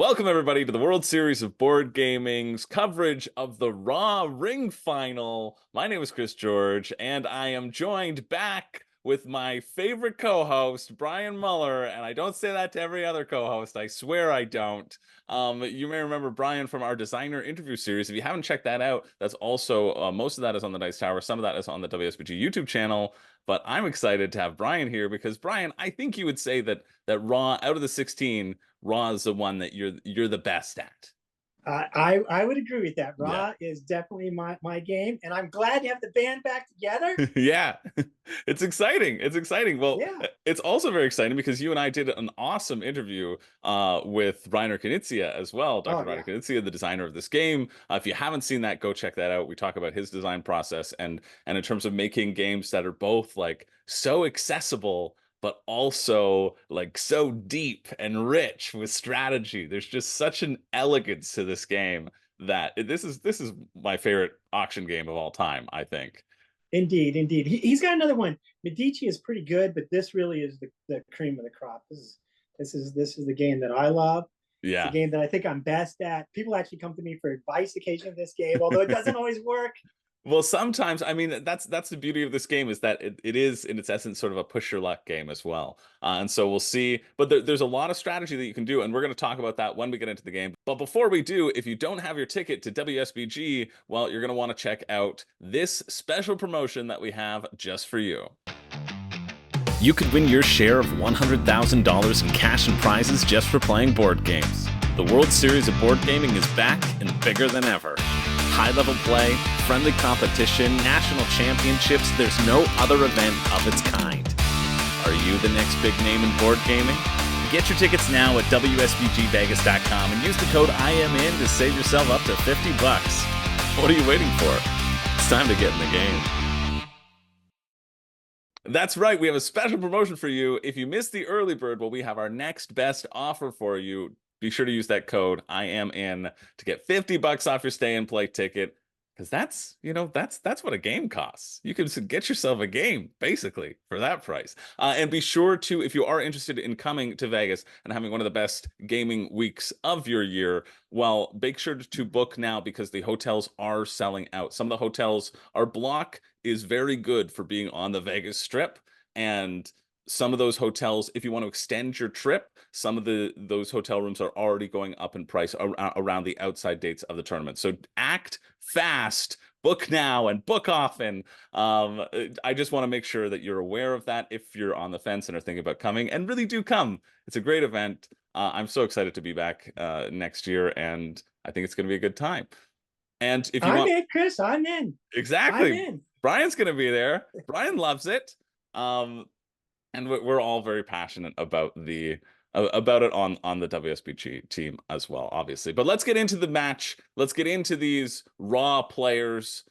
Welcome, everybody, to the World Series of Board Gaming's coverage of the Raw Ring Final. My name is Chris George, and I am joined back with my favorite co-host, Brian Muller, and I don't say that to every other co-host. I swear I don't. You may remember Brian from our designer interview series. If you haven't checked that out, that's also, most of that is on the Dice Tower. Some of that is on the WSBG YouTube channel. But I'm excited to have Brian here because, Brian, I think you would say that Raw, out of the 16, Raw is the one that you're the best at. I would agree with that. Yeah. Raw is definitely my game, and I'm glad to have the band back together. Yeah, it's exciting. It's exciting. Well, Yeah. it's also very exciting because you and I did an awesome interview with Reiner Knizia as well, Dr. Reiner Knizia, the designer of this game. If you haven't seen that, go check that out. We talk about his design process and in terms of making games that are both like so accessible but also like so deep and rich with strategy. There's just such an elegance to this game that this is my favorite auction game of all time, I think. Indeed. He's got another one. Medici is pretty good, but this really is the cream of the crop. This is the game that I love. Yeah. It's a game that I think I'm best at. People actually come to me for advice occasionally this game, although it doesn't always work. Well, sometimes, I mean, that's the beauty of this game is that it is, in its essence, sort of a push your luck game as well. And so we'll see. But there's a lot of strategy that you can do, and we're going to talk about that when we get into the game. But before we do, if you don't have your ticket to WSBG, well, you're going to want to check out this special promotion that we have just for you. You could win your share of $100,000 in cash and prizes just for playing board games. The World Series of Board Gaming is back and bigger than ever. High-level play, friendly competition, national championships, there's no other event of its kind. Are you the next big name in board gaming? Get your tickets now at WSBGVegas.com and use the code IMN to save yourself up to $50. What are you waiting for? It's time to get in the game. That's right, we have a special promotion for you. If you missed the early bird, well, we have our next best offer for you. Be sure to use that code IMN to get $50 off your stay and play ticket, because that's what a game costs. You can get yourself a game basically for that price. And be sure to, if you are interested in coming to Vegas and having one of the best gaming weeks of your year, well, make sure to book now because the hotels are selling out. Some of the hotels, our block is very good for being on the Vegas Strip, and some of those hotels, if you want to extend your trip, some of those hotel rooms are already going up in price around the outside dates of the tournament. So act fast, book now, and book often. I just want to make sure that you're aware of that if you're on the fence and are thinking about coming, and really do come. It's a great event. I'm so excited to be back next year, and I think it's going to be a good time. And if you want, in, Chris, I'm in. Exactly. I'm in. Brian's going to be there. Brian loves it. And we're all very passionate about it on the WSBG team as well, obviously. But let's get into the match. Let's get into these Raw players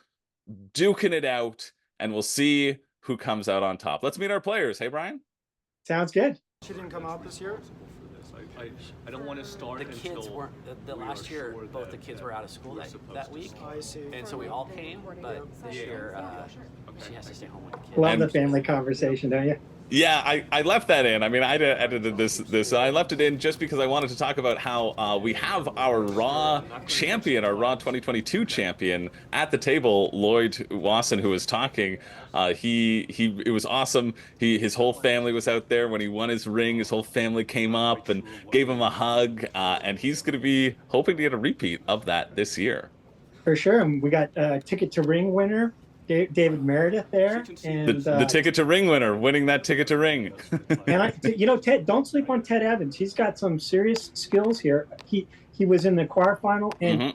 duking it out, and we'll see who comes out on top. Let's meet our players. Hey, Brian? Sounds good. She didn't come out this year? I don't want to start. The kids weren't. The last year, both the kids were out of school that week, I see. and so we all came. But this year, she has to stay home with the kids. Love the family conversation, don't you? Yeah, I left that in. I mean, I edited this. I left it in just because I wanted to talk about how we have our Raw champion, our Raw 2022 champion at the table, Lloyd Wasson, who was talking. It was awesome. His whole family was out there when he won his ring. His whole family came up and gave him a hug, and he's going to be hoping to get a repeat of that this year. For sure. And we got ticket to ring winner, David Meredith there, and the ticket to ring winner, winning that ticket to ring. And Ted, don't sleep on Ted Evans. He's got some serious skills here. He was in the quarterfinal, and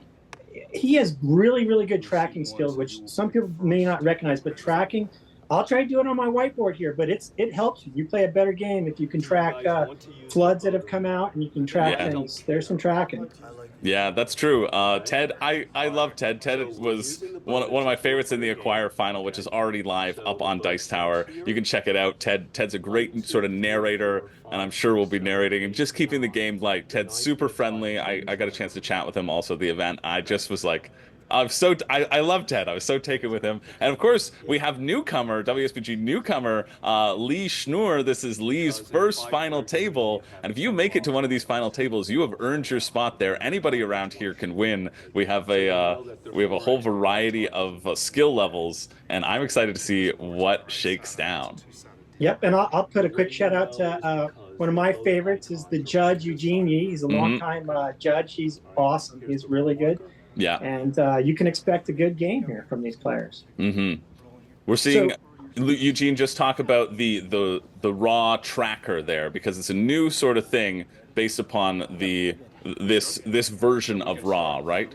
he has really good tracking skills, which some people may not recognize. But tracking, I'll try to do it on my whiteboard here, but it helps you. You play a better game if you can track floods that have come out, and you can track things. There's some tracking. Yeah, that's true. Ted, I love Ted. Ted was one of my favorites in the Acquire final, which is already live up on Dice Tower. You can check it out. Ted's a great sort of narrator, and I'm sure we'll be narrating and just keeping the game light. Ted's super friendly. I got a chance to chat with him also at the event. I just was like, I love Ted. I was so taken with him. And of course, we have newcomer, WSBG newcomer, Lee Schnur. This is Lee's first final table. And if you make it to one of these final tables, you have earned your spot there. Anybody around here can win. We have a whole variety of skill levels, and I'm excited to see what shakes down. Yep, and I'll put a quick shout out to one of my favorites is the judge Eugene Yee. He's a longtime judge. He's awesome. He's really good. Yeah, and you can expect a good game here from these players. We're seeing Eugene just talk about the raw tracker there, because it's a new sort of thing based upon this version of Raw, right?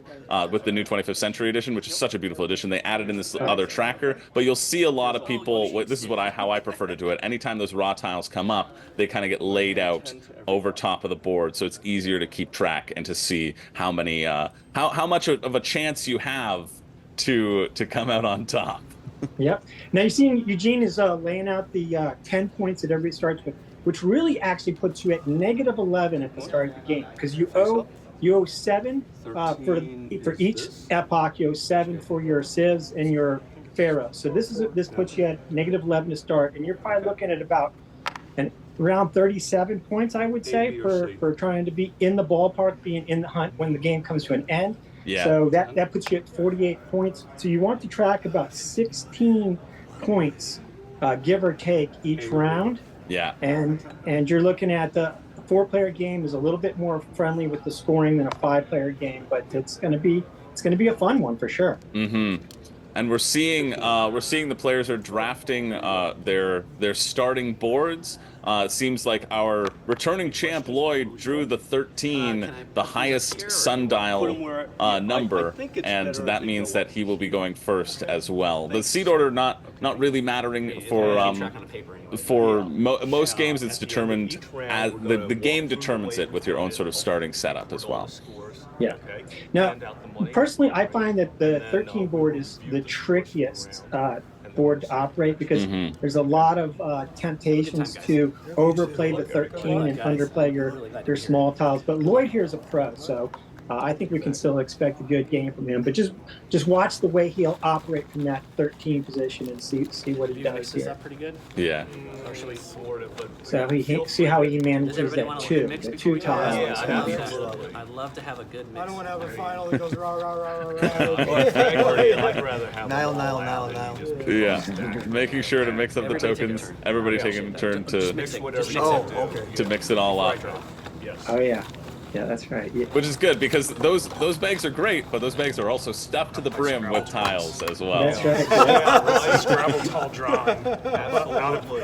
With the new 25th Century Edition, which is such a beautiful edition. They added in this other tracker, but you'll see a lot of people. This is how I prefer to do it. Anytime those Raw tiles come up, they kind of get laid out over top of the board, so it's easier to keep track and to see how many, how much of a chance you have to come out on top. Yep. Now you're seeing Eugene is laying out the 10 points that everybody starts with, which really actually puts you at -11 at the start of the game, because you owe 7 for each epoch. You owe 7 for your civs and your pharaoh. So this puts you at -11 to start, and you're probably looking at about around 37 points, I would say, for trying to be in the ballpark, being in the hunt when the game comes to an end. Yeah. So that puts you at 48 points. So you want to track about 16 points, give or take, each round. Yeah. And you're looking at the 4-player game is a little bit more friendly with the scoring than a 5-player game, but it's going to be a fun one for sure. And we're seeing the players are drafting their starting boards. It seems like our returning champ Lloyd drew the 13, the highest sundial number, and that means that he will be going first as well. The seed order not really mattering for most games. It's determined as the game determines it with your own sort of starting setup as well. Yeah. Now, personally, I find that the 13 board is the trickiest board to operate, because there's a lot of temptations to overplay the 13 and underplay your small tiles. But Lloyd here is a pro, so I think we can still expect a good game from him. But just watch the way he'll operate from that 13 position and see what he does here. Is that pretty good? Yeah. Actually, sort of, but So see how he manages that the two tiles. I'd love to have a good mix. I don't want to have a final that goes rah, rah, rah, rah, rah. I'd rather have Nile. Yeah. Making sure to mix up the tokens. Everybody taking a turn to mix it all up. Oh yeah. Yeah, that's right. Yeah. Which is good, because those bags are great, but those bags are also stuffed to the brim with tiles as well. That's right. Yeah, Scrabble tile drawing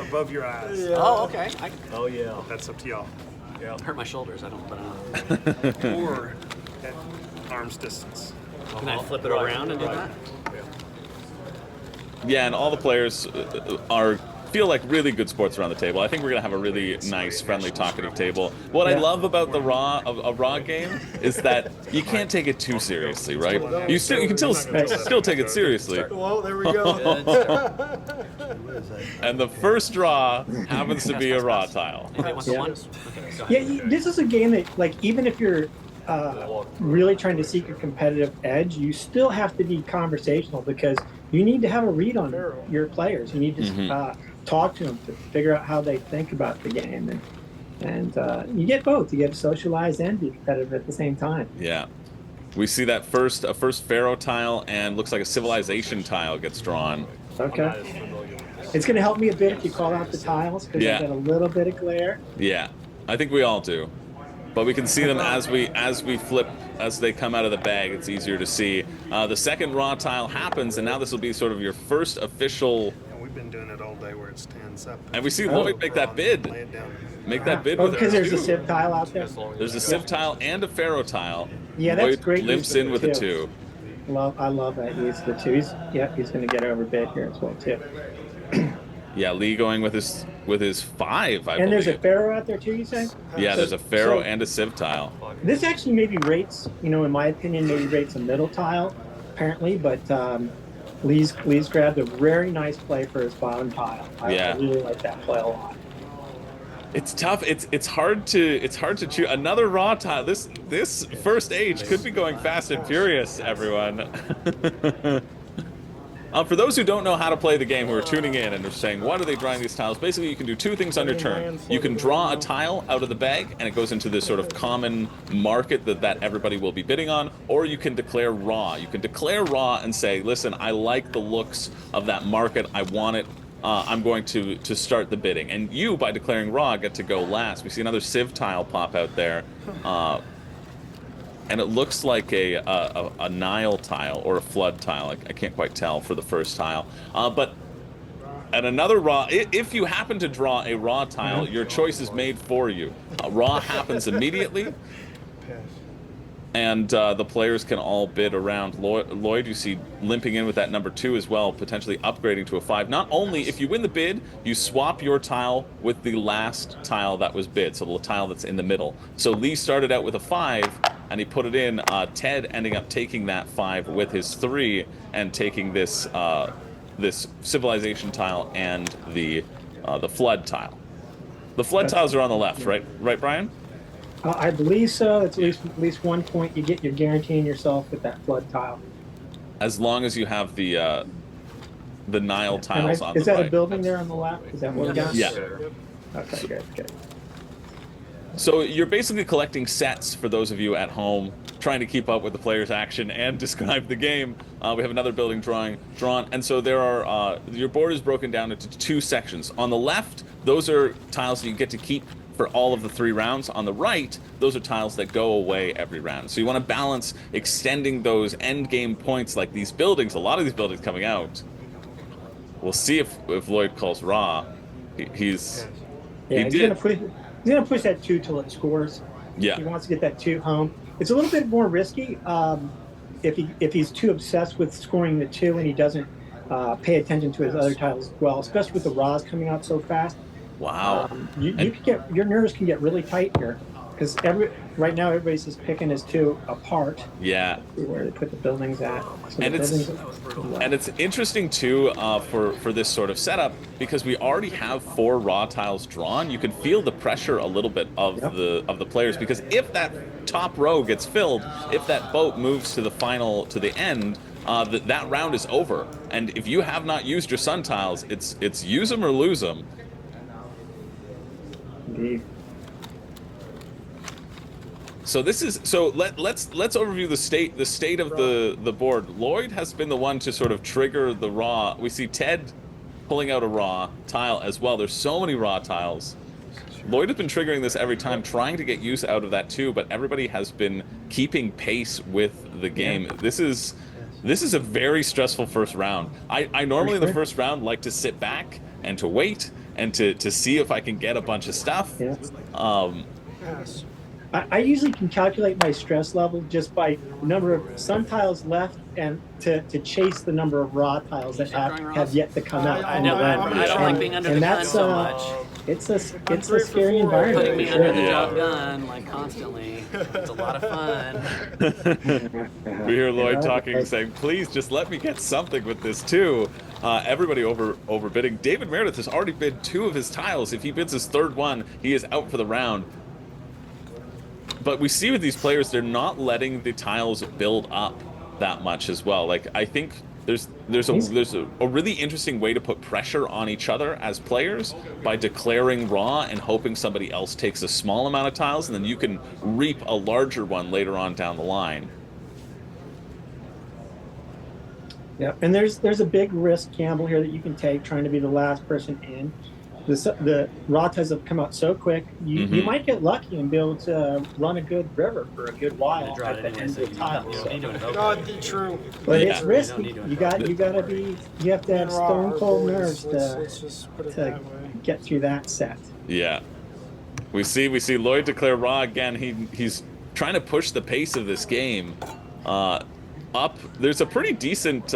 above your eyes. Yeah. Oh, okay. Oh yeah. That's up to y'all. Yeah. Hurt my shoulders. I don't. Or at arm's distance. Can I flip it around and do that? Yeah, and all the players feel like really good sports around the table. I think we're gonna have a really nice, friendly, talkative table. What I love about the raw game is that you can't take it too seriously, right? You can still take it seriously. Well, there we go. And the first draw happens to be a raw tile. This is a game that, like, even if you're really trying to seek a competitive edge, you still have to be conversational, because you need to have a read on your players. You need to talk to them to figure out how they think about the game, and you get both. You get to socialize and be competitive at the same time. Yeah, we see that first pharaoh tile, and looks like a civilization tile gets drawn. Okay, it's going to help me a bit if you call out the tiles, because I got a little bit of glare. Yeah, I think we all do, but we can see them as we flip, as they come out of the bag. It's easier to see. The second raw tile happens, and now this will be sort of your first official. Been doing it all day where it stands up. And we see Lloyd make that bid. Make that bid with because there's a civ tile out there. There's a civ tile and a pharaoh tile. Yeah, that's Lloyd great. Limps in with a 2. I love that. He's the 2. He's going to get overbid here as well too. Yeah, Lee going with his 5. I believe. And there's a pharaoh out there too, you say? Yeah, there's a pharaoh and a civ tile. This actually maybe rates, in my opinion, maybe rates a middle tile, apparently, but Lee's grabbed a very nice play for his bottom tile. I really like that play a lot. It's tough. It's hard to choose another raw tile. This first age could be going fast and furious, everyone. For those who don't know how to play the game, who are tuning in and are saying, "What are they drawing these tiles?" Basically, you can do two things on your turn. You can draw a tile out of the bag, and it goes into this sort of common market that everybody will be bidding on, or you can declare raw. You can declare raw and say, "Listen, I like the looks of that market. I want it. I'm going to start the bidding." And you, by declaring raw, get to go last. We see another Civ tile pop out there. And it looks like a Nile tile or a flood tile. I can't quite tell for the first tile. But and another raw, if you happen to draw a raw tile, your choice is made for you. Raw happens immediately. And the players can all bid around. Lloyd, you see limping in with that number 2 as well, potentially upgrading to a 5. Not only, if you win the bid, you swap your tile with the last tile that was bid, so the tile that's in the middle. So Lee started out with a 5, and he put it in. Ted ending up taking that 5 with his 3 and taking this this civilization tile and the flood tile. The flood tiles are on the left, right? Right, Brian? I believe so. It's at least 1 point you're guaranteeing yourself with that flood tile. As long as you have the Nile tiles on the right. Is that a building there on the left? Is that what we got? Yeah. Okay, good. So you're basically collecting sets for those of you at home trying to keep up with the player's action and describe the game. We have another building drawn, and so there are your board is broken down into 2 sections. On the left, those are tiles that you get to keep for all of the 3 rounds. On the right, those are tiles that go away every round. So you want to balance extending those end game points like these buildings. A lot of these buildings coming out. We'll see if Lloyd calls raw. He's gonna push that 2 till it scores. Yeah. He wants to get that 2 home. It's a little bit more risky if he's too obsessed with scoring the 2 and he doesn't pay attention to his other titles as well, especially with the raws coming out so fast. Wow. You could get, your nerves can get really tight here because right now everybody's just picking his 2 apart. Yeah. Where they put the buildings at. So and it's interesting too for this sort of setup because we already have 4 raw tiles drawn. You can feel the pressure a little bit of the players because if that top row gets filled, if that boat moves to the end, that round is over. And if you have not used your sun tiles, it's use them or lose them. Indeed. So let's overview the state of the board. Lloyd has been the one to sort of trigger the raw. We see Ted pulling out a raw tile as well. There's so many raw tiles. Lloyd has been triggering this every time, trying to get use out of that too, but everybody has been keeping pace with the game. Yeah. This is a very stressful first round. I normally in the first round like to sit back and to wait and to see if I can get a bunch of stuff. Yeah. I usually can calculate my stress level just by the number of sun tiles left and to chase the number of raw tiles that have yet to come out. I don't like being under the gun so much. It's a scary environment. Putting me under the gun like constantly. It's a lot of fun. We hear Lloyd talking, saying, "Please just let me get something with this too." Everybody overbidding. David Meredith has already bid 2 of his tiles. If he bids his 3rd one, he is out for the round. But we see with these players, they're not letting the tiles build up that much as well. Like I think there's a really interesting way to put pressure on each other as players by declaring raw and hoping somebody else takes a small amount of tiles, and then you can reap a larger one later on down the line. Yeah, and there's a big risk gamble here that you can take trying to be the last person in. The raw tiles have come out so quick. You might get lucky and be able to run a good river for a good while at the end of the tile. True. But it's risky. You have to have stone cold nerves to get through that set. Yeah. We see Lloyd declare raw again. He's trying to push the pace of this game up. There's a pretty decent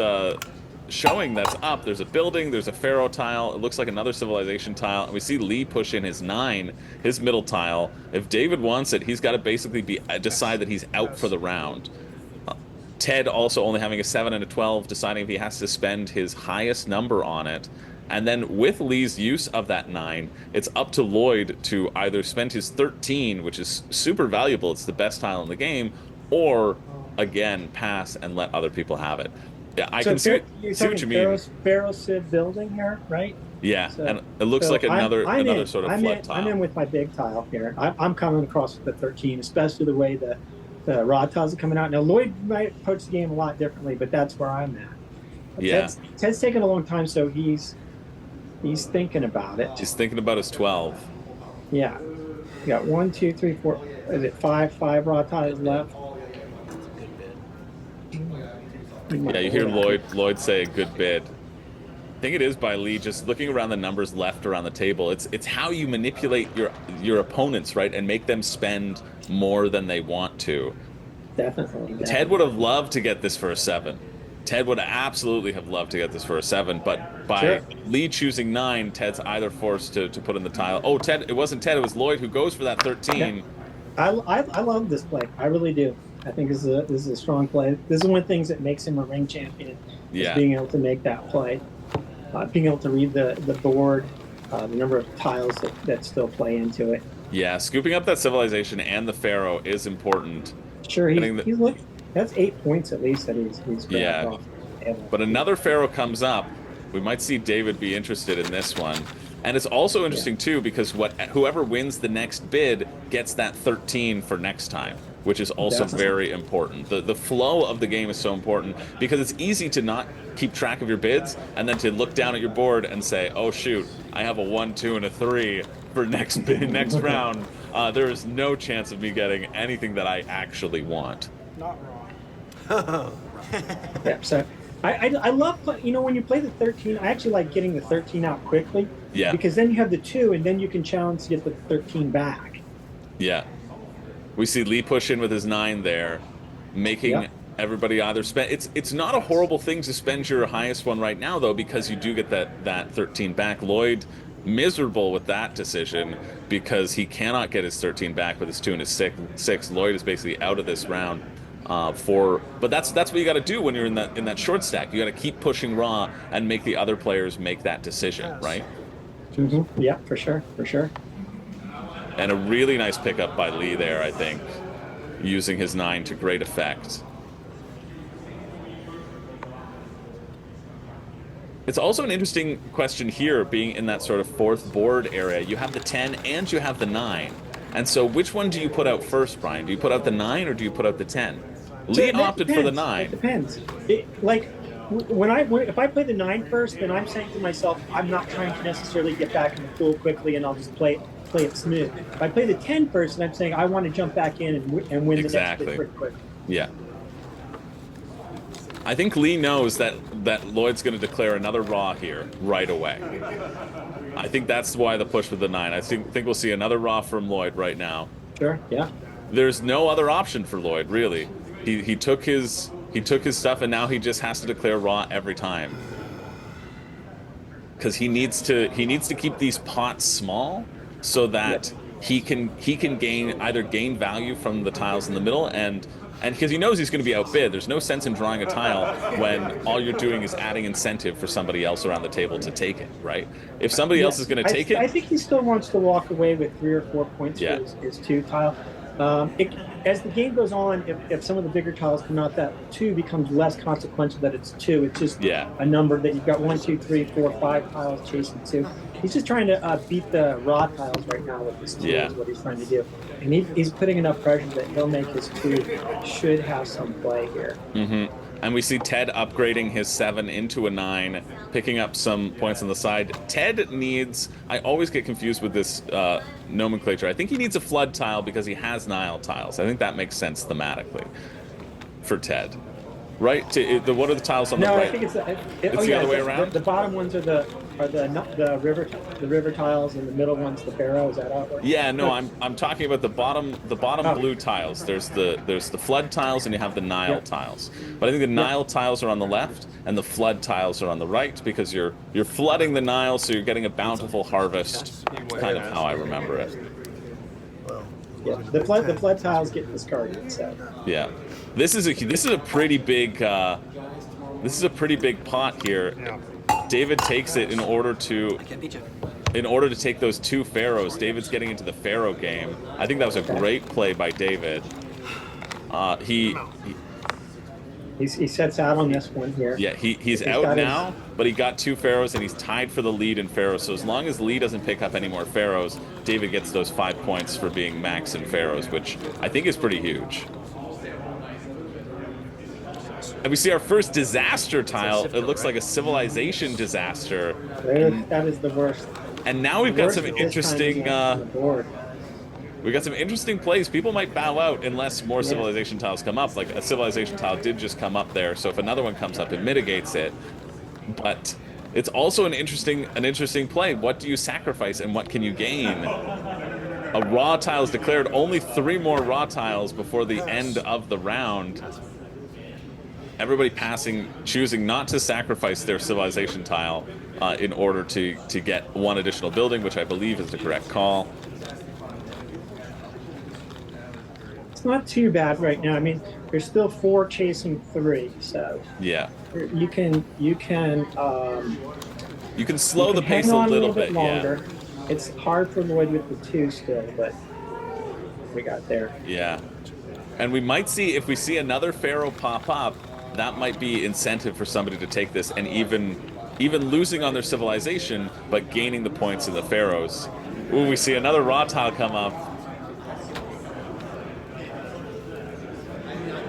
showing that's up. There's a building, there's a pharaoh tile, it looks like another civilization tile, and we see Lee push in his 9, his middle tile. If David wants it, he's got to basically decide that he's out for the round. Ted also only having a 7 and a 12, deciding if he has to spend his highest number on it. And then with Lee's use of that 9, it's up to Lloyd to either spend his 13, which is super valuable, it's the best tile in the game, or again pass and let other people have it. Yeah, I So can see you're what talking you mean. Pharaoh Civ building here, right? Yeah, So, and it looks like another sort of flood tile. I'm in with my big tile here. I'm coming across with the 13, especially the way the raw tiles are coming out. Now Lloyd might approach the game a lot differently, but that's where I'm at. Yeah. Ted's taking a long time, so he's thinking about it. He's thinking about his 12. Yeah. You got 1, 2, 3, 4. Is it 5 raw tiles left? Yeah, you hear Lloyd say a good bid. I think it is by Lee, just looking around the numbers left around the table. It's how you manipulate your opponents, right, and make them spend more than they want to. Definitely. Ted would have loved to get this for a 7. Ted would absolutely have loved to get this for a 7, but by Lee choosing 9, Ted's either forced to put in the tile. Oh, Ted! It wasn't Ted. It was Lloyd who goes for that 13. Yeah. I love this play. I really do. I think this is a strong play. This is one of the things that makes him a ring champion. Yeah. Is being able to make that play, being able to read the board, the number of tiles that still play into it. Yeah, scooping up that civilization and the Pharaoh is important. Sure, that's 8 points at least that he's grabbed off. But another Pharaoh comes up. We might see David be interested in this one. And it's also interesting too because whoever wins the next bid gets that 13 for next time, which is also very important. The flow of the game is so important because it's easy to not keep track of your bids and then to look down at your board and say, "Oh shoot, I have a 1, 2, and a 3 for next round. There is no chance of me getting anything that I actually want." Not wrong. Yeah, so I love when you play the 13. I actually like getting the 13 out quickly. Yeah. Because then you have the 2, and then you can challenge to get the 13 back. Yeah. We see Lee push in with his 9 there, making everybody either spend. It's not a horrible thing to spend your highest one right now though, because you do get that 13 back. Lloyd miserable with that decision because he cannot get his 13 back with his 2 and his 6. Lloyd is basically out of this round. But that's what you got to do when you're in that short stack. You got to keep pushing raw and make the other players make that decision, right? Mm-hmm. Yeah, for sure. And a really nice pickup by Lee there, I think, using his 9 to great effect. It's also an interesting question here, being in that sort of 4th board area. You have the 10 and you have the 9. And so which one do you put out first, Brian? Do you put out the 9 or do you put out the 10? Lee opted for the 9. It depends. If I play the 9 first, then I'm saying to myself, I'm not trying to necessarily get back in the pool quickly, and I'll just play it smooth. If I play the 10 first, then I'm saying I want to jump back in and win the next bit pretty quick. Yeah. I think Lee knows that Lloyd's going to declare another raw here right away. I think that's why the push with the 9. I think we'll see another raw from Lloyd right now. Sure. Yeah. There's no other option for Lloyd, really. He took his stuff, and now he just has to declare raw every time. Because he needs to keep these pots small so that he can gain value from the tiles in the middle, and because he knows he's going to be outbid. There's no sense in drawing a tile when all you're doing is adding incentive for somebody else around the table to take it, right? If somebody else is going to take it, I think he still wants to walk away with 3 or 4 points for his 2 tile. As the game goes on, if some of the bigger tiles come out, that 2 becomes less consequential that it's 2. It's just a number that you've got 1, 2, 3, 4, 5 tiles chasing 2. He's just trying to beat the raw tiles right now with his 2 is what he's trying to do. And he's putting enough pressure that he'll make his 2 should have some play here. Mm-hmm. And we see Ted upgrading his 7 into a 9, picking up some points on the side. Ted needs... I always get confused with this nomenclature. I think he needs a flood tile because he has Nile tiles. I think that makes sense thematically for Ted. Right? What are the tiles on the right? No, I think it's the other way around? The bottom ones are the river tiles, and the middle one's the Pharaoh. Is that how it works? Yeah, no, I'm talking about the bottom blue tiles. There's the flood tiles and you have the Nile tiles. But I think the Nile tiles are on the left and the flood tiles are on the right because you're flooding the Nile, so you're getting a bountiful harvest. Kind of how I remember it. Yeah, the flood tiles get discarded. So. Yeah, this is a pretty big pot here. Yeah. David takes it in order to I can't beat you. take those 2 pharaohs. David's getting into the pharaoh game. I think that was a great play by David. He sets out on this one here. Yeah, he's out now, but he got 2 pharaohs and he's tied for the lead in pharaohs. So as long as Lee doesn't pick up any more pharaohs, David gets those 5 points for being max in pharaohs, which I think is pretty huge. And we see our first disaster tile. It looks like a civilization disaster. That is the worst. And now we've got some interesting we got some interesting plays. People might bow out unless more civilization tiles come up. Like a civilization tile did just come up there, so if another one comes up, it mitigates it. But it's also an interesting play. What do you sacrifice and what can you gain? A raw tile is declared. Only 3 more raw tiles before the end of the round. Everybody choosing not to sacrifice their civilization tile in order to get 1 additional building, which I believe is the correct call. It's not too bad right now. I mean, there's still 4 chasing 3, so yeah, you can slow the pace a little bit longer. Yeah. It's hard for Lloyd with the 2 still, but we got there. Yeah, and we might see, if we see another pharaoh pop up, that might be incentive for somebody to take this, and even losing on their civilization, but gaining the points in the pharaohs. Ooh, we see another raw tile come up.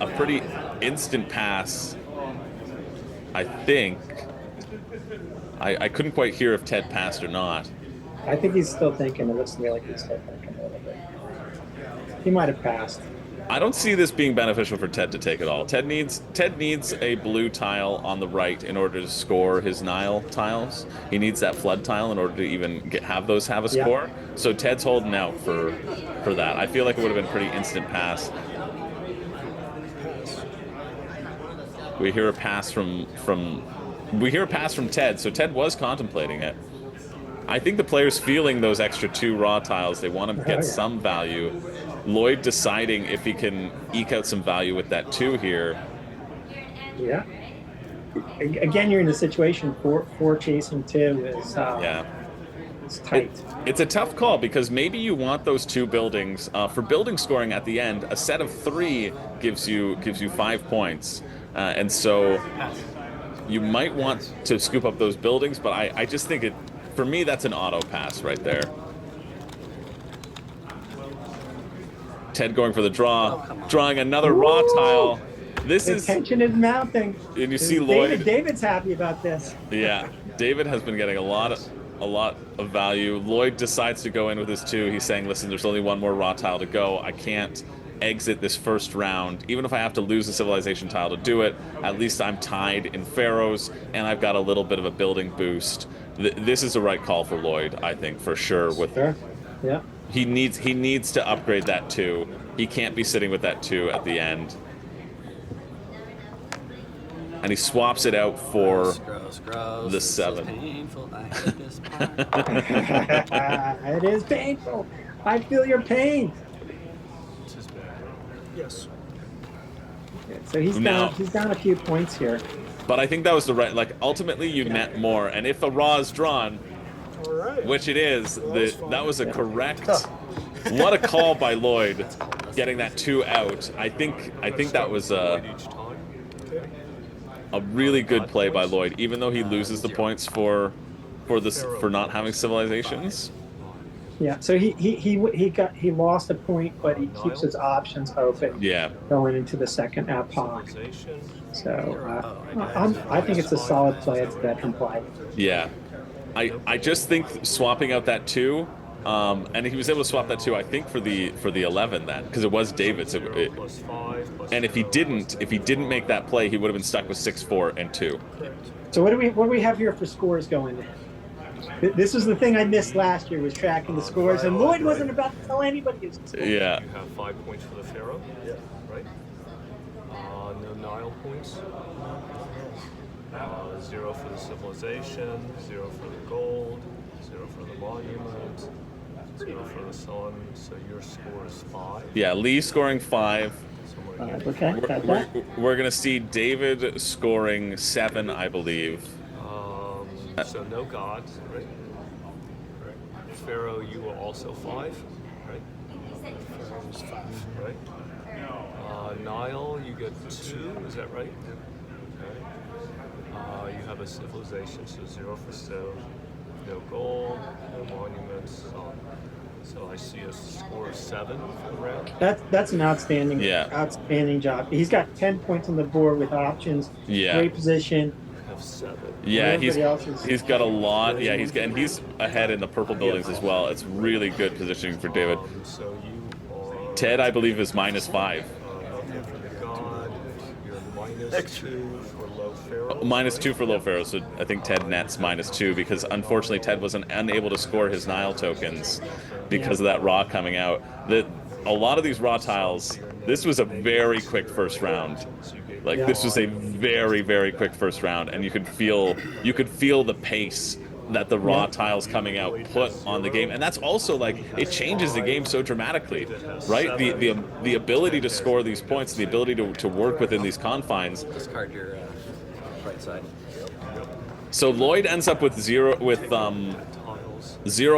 A pretty instant pass, I think. I couldn't quite hear if Ted passed or not. I think he's still thinking. It looks to me like he's still thinking a little bit. He might have passed. I don't see this being beneficial for Ted to take it all. Ted needs a blue tile on the right in order to score his Nile tiles. He needs that flood tile in order to even have those have a score. So Ted's holding out for that. I feel like it would have been pretty instant pass. We hear a pass from Ted. So Ted was contemplating it. I think the player's feeling those extra 2 raw tiles. They want to get some value. Lloyd deciding if he can eke out some value with that 2 here. Yeah. Again, you're in a situation 4 chasing 2 is it's tight. It's a tough call because maybe you want those 2 buildings for building scoring at the end. A set of 3 gives you 5 points, and so you might want to scoop up those buildings. But I just think for me that's an auto pass right there. Ted going for the draw, drawing another raw tile. The tension is mounting. And you see Lloyd. David's happy about this. Yeah, David has been getting a lot of value. Lloyd decides to go in with his 2. He's saying, listen, there's only 1 more raw tile to go. I can't exit this first round. Even if I have to lose a civilization tile to do it, at least I'm tied in pharaohs, and I've got a little bit of a building boost. This is the right call for Lloyd, I think, for sure. Yeah. He needs to upgrade that 2. He can't be sitting with that 2 at the end. And he swaps it out for the 7. It is painful. I feel your pain. Yes. So he's down a few points here. But I think that was the right, like, ultimately you net more. And if a raw is drawn, which it is, that was a correct. What a call by Lloyd, getting that 2 out. I think that was a really good play by Lloyd, even though he loses the points for not having civilizations. Yeah, so he lost a point, but he keeps his options open. Yeah. Going into the second epoch. So I think it's a solid play. It's a veteran play. Yeah, I just think swapping out that 2, and he was able to swap that 2, I think, for the 11 then, because it was David's. And if he didn't make that play, he would have been stuck with 6, 4, and 2. So what do we have here for scores going? This is the thing I missed last year, was tracking the scores, and Lloyd wasn't about to tell anybody his scores. Yeah. You have 5 points for the pharaoh. Yeah. Right. No Nile points. 0 for the civilization. 0 for the gold. 0 for the monument. 0 for the sun. So your score is 5. Yeah, Lee scoring 5. Okay. We're gonna see David scoring 7, I believe. So no gods, right? Pharaoh, you are also 5, right? Pharaoh's 5. Right. Nile, you get 2. Is that right? Okay. You have a civilization, so 0 for civ. No gold, no monuments. So I see a score of 7 for the round. That's an outstanding job. He's got 10 points on the board with options. Yeah. Great position. Have 7. Yeah, Everybody he's got a lot. Yeah, he's ahead in the purple buildings as well. It's really good positioning for David. So you are Ted, I believe, is -5. nothing for the god. You're -2 for low pharaoh. -2 for low pharaoh, so I think Ted nets -2 because unfortunately Ted was unable to score his Nile tokens because of that raw coming out. A lot of these raw tiles, this was a very quick first round. Like this was a very, very quick first round, and you could feel the pace that the raw tiles coming out put on the game, and that's also like it changes the game so dramatically, right? The ability to score these points, the ability to work within these confines. Discard your right side. So Lloyd ends up with 0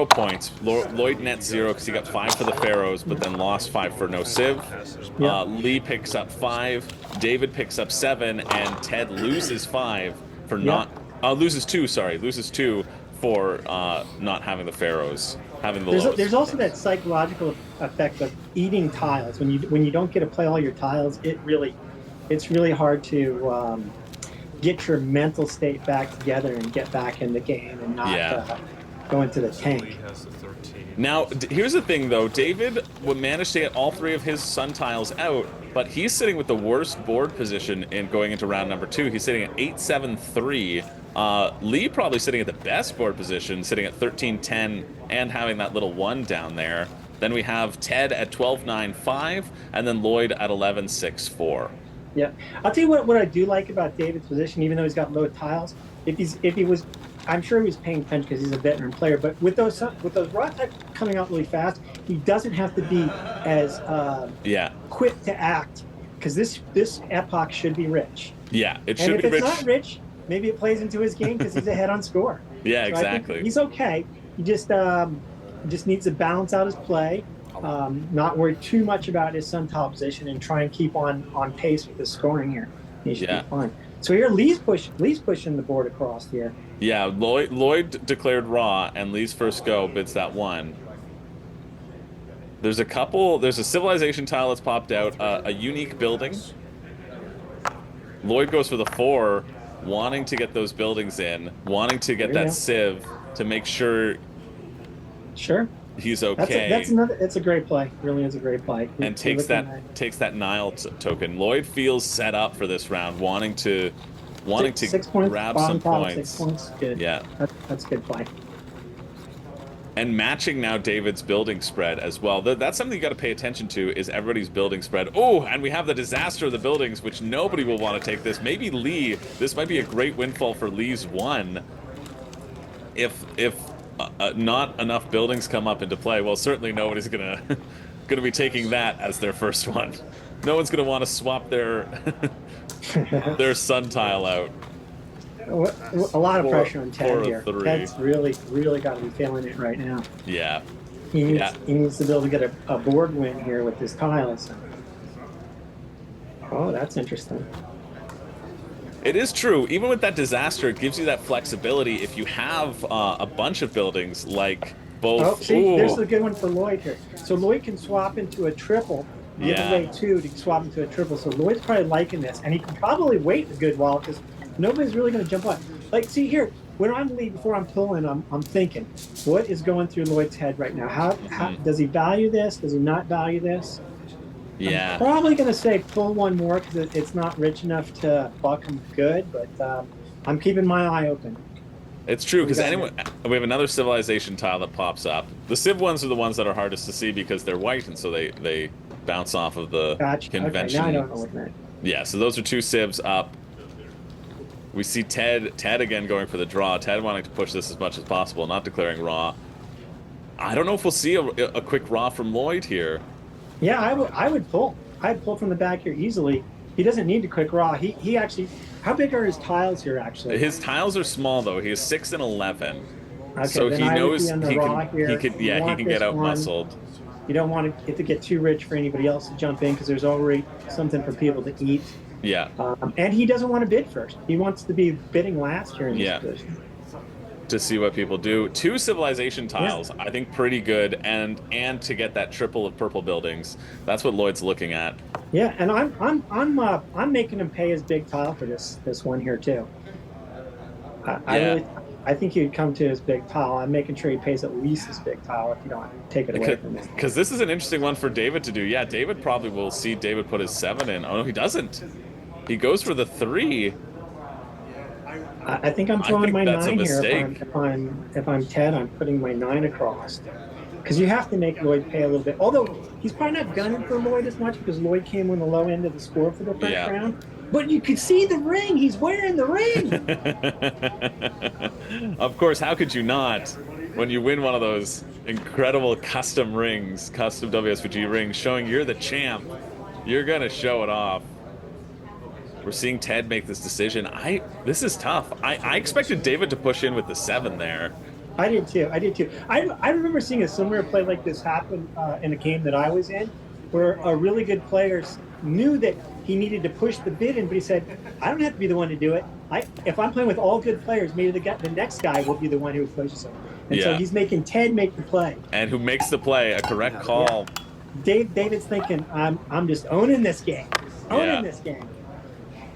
points. Lloyd nets 0 because he got 5 for the pharaohs, but then lost 5 for no civ. Lee picks up 5. David picks up 7, and Ted loses 5 for loses 2. Sorry, loses 2 for not having the pharaohs, having the lowest. There's also that psychological effect of eating tiles. When you don't get to play all your tiles, it's really hard to get your mental state back together and get back in the game and not go into the tank. Now, here's the thing, though. David would manage to get all 3 of his sun tiles out, but he's sitting with the worst board position in going into round number 2. He's sitting at 8-7-3. Lee probably sitting at the best board position, sitting at 13-10 and having that little 1 down there. Then we have Ted at 12-9-5, and then Lloyd at 11-6-4. Yeah, I'll tell you what I do like about David's position, even though he's got low tiles. If he was, I'm sure he was paying attention because he's a veteran player. But with those raw types coming out really fast, he doesn't have to be as quick to act because this epoch should be rich. Yeah, it should be rich. And if it's not rich, maybe it plays into his game because he's ahead on score. Yeah, so exactly. He's okay. He just needs to balance out his play. Not worry too much about his sun tile position and try and keep on pace with his scoring here. He should be fine. So here Lee's pushing the board across here. Yeah, Lloyd declared raw, and Lee's first go bids that 1. There's a civilization tile that's popped out, a unique building. Lloyd goes for the 4, wanting to get those buildings in, wanting to get that civ to make sure he's okay. That's a great play. Really is a great play. And takes that Nile token. Lloyd feels set up for this round, wanting to grab some points. 6 points. Good. Yeah. That's a good play. And matching now David's building spread as well. That's something you got to pay attention to is everybody's building spread. Oh, and we have the disaster of the buildings, which nobody will want to take this. Maybe Lee. This might be a great windfall for Lee's 1. If not enough buildings come up into play, well, certainly nobody's gonna be taking that as their first one. No one's gonna want to swap their sun tile out. A lot of pressure on Ted here. Ted's really got to be feeling it right now. Yeah. He needs to be able to get a board win here with his tiles. Oh, that's interesting. It is true. Even with that disaster, it gives you that flexibility. If you have a bunch of buildings, like both... Oh, see, there's a good one for Lloyd here. So Lloyd can swap into a triple. The other way, too, to swap into a triple. So Lloyd's probably liking this. And he can probably wait a good while because nobody's really going to jump on. Like, see here, when I'm leading, before I'm pulling, I'm thinking, what is going through Lloyd's head right now? How does he value this? Does he not value this? Yeah. I'm probably going to say pull one more because it's not rich enough to buck him good, but I'm keeping my eye open. It's true, because we have another civilization tile that pops up. The civ ones are the ones that are hardest to see because they're white, and so they bounce off of the convention. Okay, now I don't know what that. Yeah, so those are 2 civs up. We see Ted again going for the draw. Ted wanting to push this as much as possible, not declaring raw. I don't know if we'll see a quick raw from Lloyd here. Yeah, I would pull. I'd pull from the back here easily. He doesn't need to click raw. He actually. How big are his tiles here? Actually, His tiles are small though. He has 6 and 11, okay, so then he I would be knows on the he raw can. here. He could. You Yeah, he want can this get out one. muscled. You don't want it to get too rich for anybody else to jump in because there's already something for people to eat. Yeah. And he doesn't want to bid first. He wants to be bidding last here in this position. To see what people do. 2 civilization tiles, I think pretty good, and to get that triple of purple buildings. That's what Lloyd's looking at. Yeah, and I'm making him pay his big tile for this one here too. I think he'd come to his big tile. I'm making sure he pays at least his big tile if you don't take it away from him. Because this is an interesting one for David to do. Yeah, David probably will see David put his 7 in. Oh no, he doesn't. He goes for the 3. I think I'm throwing my 9 here. If I'm Ted, I'm putting my 9 across. Because you have to make Lloyd pay a little bit. Although he's probably not gunning for Lloyd as much because Lloyd came on the low end of the score for the first round. But you could see the ring. He's wearing the ring. Of course, how could you not when you win one of those incredible custom rings, custom WSBG rings, showing you're the champ? You're going to show it off. We're seeing Ted make this decision. This is tough. I expected David to push in with the 7 there. I did too. I remember seeing a similar play like this happen in a game that I was in, where a really good player knew that he needed to push the bid in, but he said, "I don't have to be the one to do it. If I'm playing with all good players, maybe the next guy will be the one who pushes him." And so he's making Ted make the play. And who makes the play? A correct call. Yeah. David's thinking, "I'm just owning this game. Owning this game."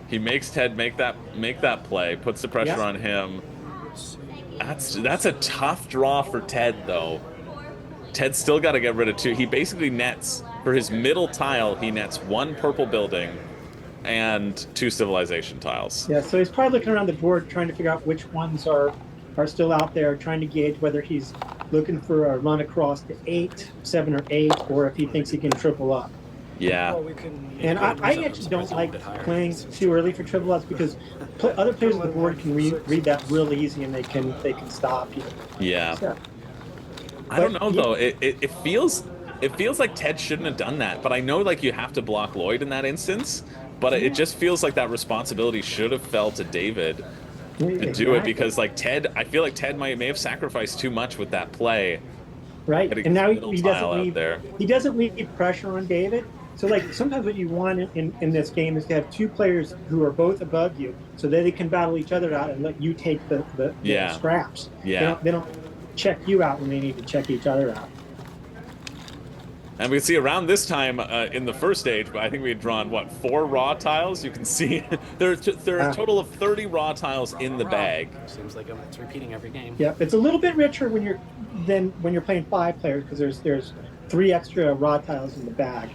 He makes Ted make that play, puts the pressure on him. That's a tough draw for Ted, though. Ted's still got to get rid of 2. He basically nets, for his middle tile, he nets 1 purple building and 2 civilization tiles. Yeah, so he's probably looking around the board trying to figure out which ones are still out there, trying to gauge whether he's looking for a run across to 8, 7 or 8, or if he thinks he can triple up. Yeah. And I actually don't like playing too early for triple ups because other players on the board can read that real easy and they can stop you. Yeah. So, I don't know though. It feels like Ted shouldn't have done that, but I know like you have to block Lloyd in that instance. But it just feels like that responsibility should have fell to David to do it because like Ted, I feel like Ted may have sacrificed too much with that play. Right, and now he doesn't leave pressure on David. So, like, sometimes what you want in this game is to have 2 players who are both above you so that they can battle each other out and let you take the scraps. Yeah. They don't check you out when they need to check each other out. And we can see around this time in the first stage, I think we had drawn, 4 raw tiles? You can see there are a total of 30 raw tiles in the bag. Seems like it's repeating every game. Yeah, it's a little bit richer when you're playing 5 players because there's 3 extra raw tiles in the bag.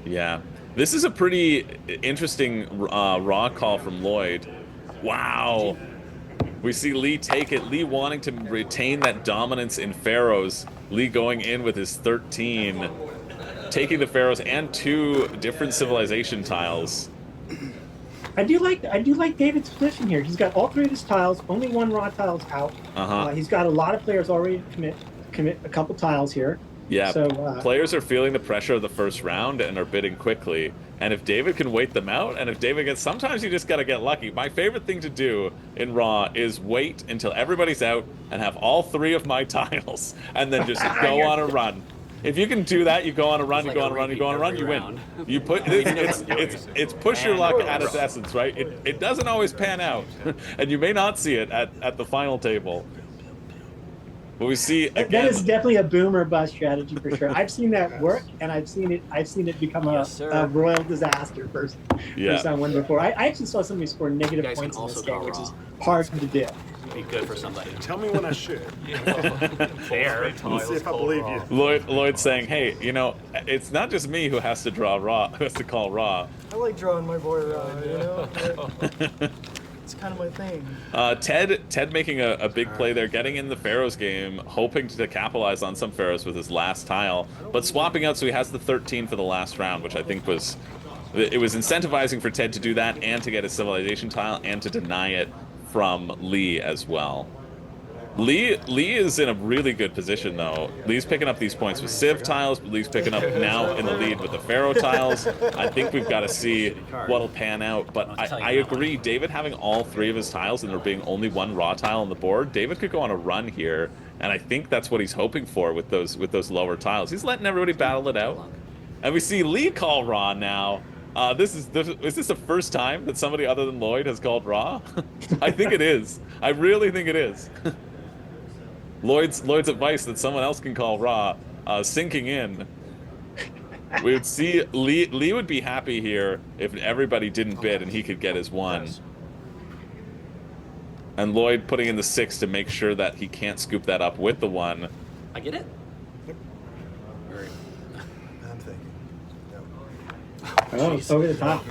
Yeah, this is a pretty interesting raw call from Lloyd. Wow. We see Lee take it. Lee wanting to retain that dominance in Pharaohs. Lee going in with his 13, taking the Pharaohs and 2 different civilization tiles. I do like David's position here. He's got all 3 of his tiles. Only 1 raw tile's out. He's got a lot of players already commit a couple tiles here. Yeah, so, players are feeling the pressure of the first round and are bidding quickly. And if David can wait them out, and if David gets, sometimes you just got to get lucky. My favorite thing to do in Raw is wait until everybody's out and have all 3 of my tiles, and then just go on a run. If you can do that, you go on a run, you go on a run, you go on a run, you win. You put it's push your luck at its essence, right? It doesn't always pan out, and you may not see it at the final table. But we see again, that is definitely a boomer bust strategy for sure. I've seen that work, and I've seen it become a royal disaster for someone before. I actually saw somebody score negative points in this game, which is hard to do. Be good for somebody. Tell me when I should. Fair. Let's see if I believe you. Lloyd saying, "Hey, it's not just me who has to draw raw, who has to call raw." I like drawing my boy raw, It's kind of my thing. Ted making a big play there, getting in the Pharaohs game, hoping to capitalize on some Pharaohs with his last tile, but swapping out so he has the 13 for the last round, which I think was incentivizing for Ted to do that and to get a civilization tile and to deny it from Lee as well. Lee is in a really good position though. Lee's picking up these points with Civ tiles, but Lee's picking up now in the lead with the Pharaoh tiles. I think we've got to see what'll pan out. But I agree, David having all 3 of his tiles and there being only 1 raw tile on the board, David could go on a run here, and I think that's what he's hoping for with those lower tiles. He's letting everybody battle it out. And we see Lee call raw now. Is this the first time that somebody other than Lloyd has called raw? I think it is. I really think it is. Lloyd's advice that someone else can call raw, sinking in. We would see Lee would be happy here if everybody didn't bid and he could get his 1. And Lloyd putting in the 6 to make sure that he can't scoop that up with the 1. I get it. I'm thinking. Oh, over the top.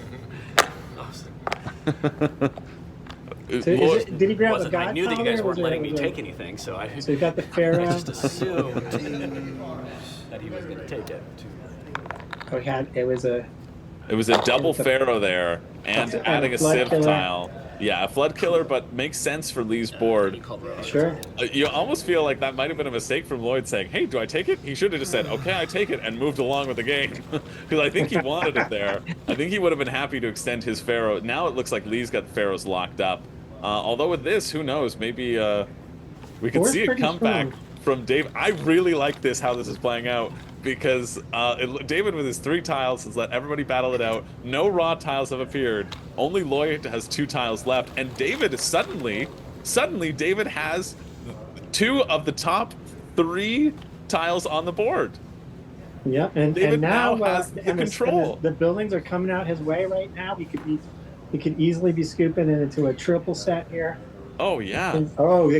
So did he grab a god? I knew that you guys weren't letting me take anything, so I. So you got the Pharaoh. I just assumed that he was going to take it. Oh, it was a double Pharaoh there, and adding a Civ tile. Yeah, a flood killer, but makes sense for Lee's board. Sure. You almost feel like that might have been a mistake from Lloyd saying, "Hey, do I take it?" He should have just said, "Okay, I take it," and moved along with the game, because I think he wanted it there. I think he would have been happy to extend his Pharaoh. Now it looks like Lee's got the Pharaohs locked up. Although with this, who knows? Maybe we could see a comeback from Dave. I really like this, how this is playing out, because David with his 3 tiles has let everybody battle it out. No raw tiles have appeared. Only Lloyd has 2 tiles left, and David is suddenly David has 2 of the top 3 tiles on the board. Yeah, and now has the control. The buildings are coming out his way right now. He could easily be scooping it into a triple set here. Oh yeah.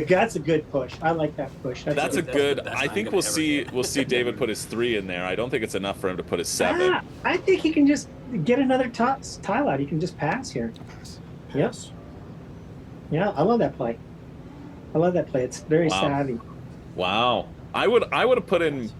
That's a good push. I like that push. That's a good. I think we'll see David put his 3 in there. I don't think it's enough for him to put his 7. I think he can just get another tile out. He can just pass here. Yes. Yeah, I love that play. It's very savvy. Wow. I would have put in.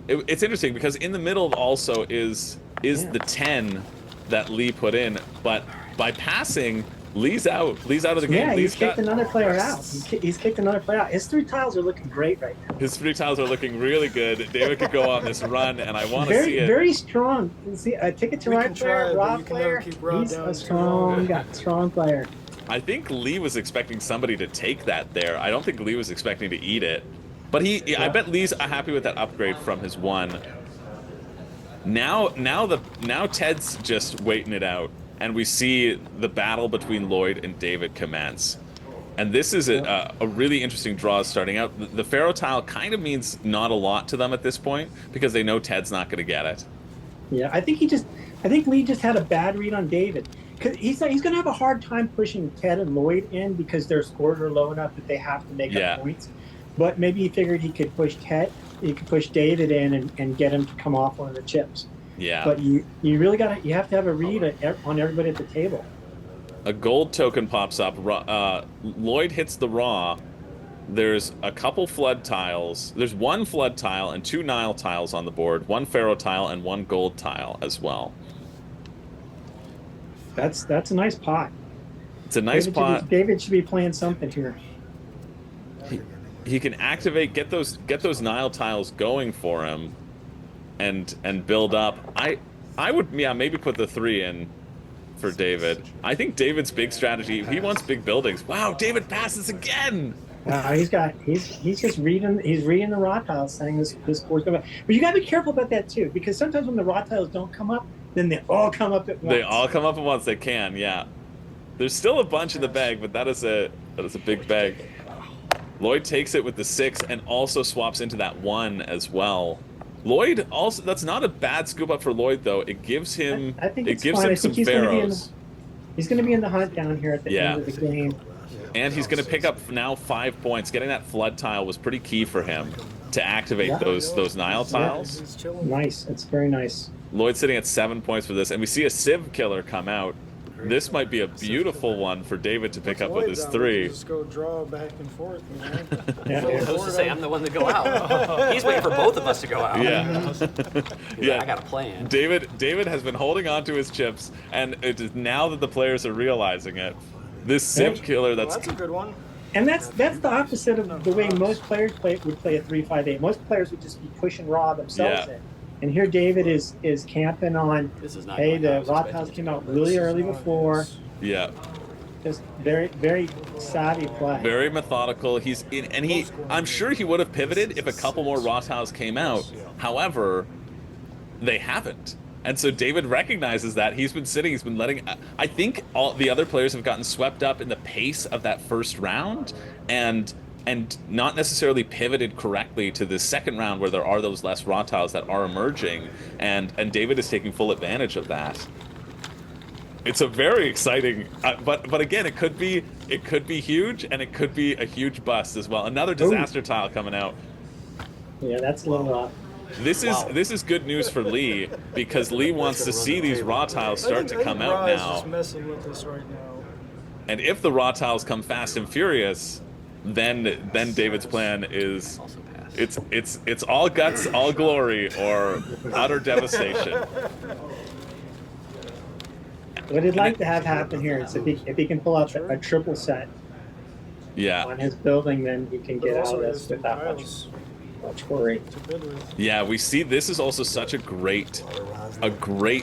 It's interesting because in the middle also is the 10 that Lee put in, but by passing. Lee's out of the game. Yeah, he's kicked another player out. He's kicked another player out. His 3 tiles are looking great right now. His 3 tiles are looking really good. David could go on this run, and I want to see it. Very strong. See, a ticket to right player, raw player. He's a strong player. I think Lee was expecting somebody to take that there. I don't think Lee was expecting to eat it. But I bet Lee's happy with that upgrade from his 1. Now Ted's just waiting it out. And we see the battle between Lloyd and David commence. And this is a really interesting draw starting out. The Pharaoh tile kind of means not a lot to them at this point because they know Ted's not going to get it. Yeah, I think Lee just had a bad read on David. Cause he's going to have a hard time pushing Ted and Lloyd in because their scores are low enough that they have to make up points. But maybe he figured he could push David in and get him to come off one of the chips. Yeah. But you really you have to have a read on everybody at the table. A gold token pops up. Lloyd hits the raw. There's a couple flood tiles. There's 1 flood tile and 2 Nile tiles on the board. 1 Pharaoh tile and 1 gold tile as well. That's a nice pot. It's a nice pot. David should be playing something here. He can activate, get those Nile tiles going for him. And build up. I would maybe put the 3 in for David. I think David's big strategy. He wants big buildings. Wow, David passes again. He's just reading the raw tiles, saying this board's going. But you got to be careful about that too, because sometimes when the raw tiles don't come up, then they all come up at once. They all come up at once. They can, yeah. There's still a bunch in the bag, but that is a big bag. Lloyd takes it with the 6 and also swaps into that 1 as well. Lloyd also, that's not a bad scoop up for Lloyd though. It gives him some Pharaohs. He's going to be in the hunt down here at the end of the game. And he's going to pick up now 5 points. Getting that flood tile was pretty key for him to activate those Nile tiles. Nice. It's very nice. Lloyd's sitting at 7 points for this, and we see a Civ killer come out. This might be a beautiful one for David to pick up with his 3. Just go draw back and forth. Supposed to say I'm the one to go out. He's waiting for both of us to go out. Yeah. I got a plan. David has been holding on to his chips, and it is now that the players are realizing it. This Civ killer that's a good one. And that's the opposite of the way most players would play a 3-5-8. Most players would just be pushing raw themselves in. And here David is camping on. This is not Hey, the raw expecting tiles it came to out really early before. Yeah. Just very, very savvy play. Very methodical. He's in, and I'm sure he would have pivoted if a couple more raw tiles came out. However, they haven't. And so David recognizes that. He's been sitting, he's been letting, I think all the other players have gotten swept up in the pace of that first round and not necessarily pivoted correctly to the second round where there are those less raw tiles that are emerging, and David is taking full advantage of that. It's a very exciting, but again, it could be huge, and it could be a huge bust as well. Another disaster tile coming out. Yeah, that's a little This is good news for Lee, because Lee wants to see these raw tiles start to come out now. Is messing with us right now. And if the raw tiles come fast and furious, then David's plan is it's all guts, all glory, or utter devastation. What I'd like to have happen here is if he can pull out a triple set on his building, then he can get out of this without much worry. Yeah, we see this is also such a great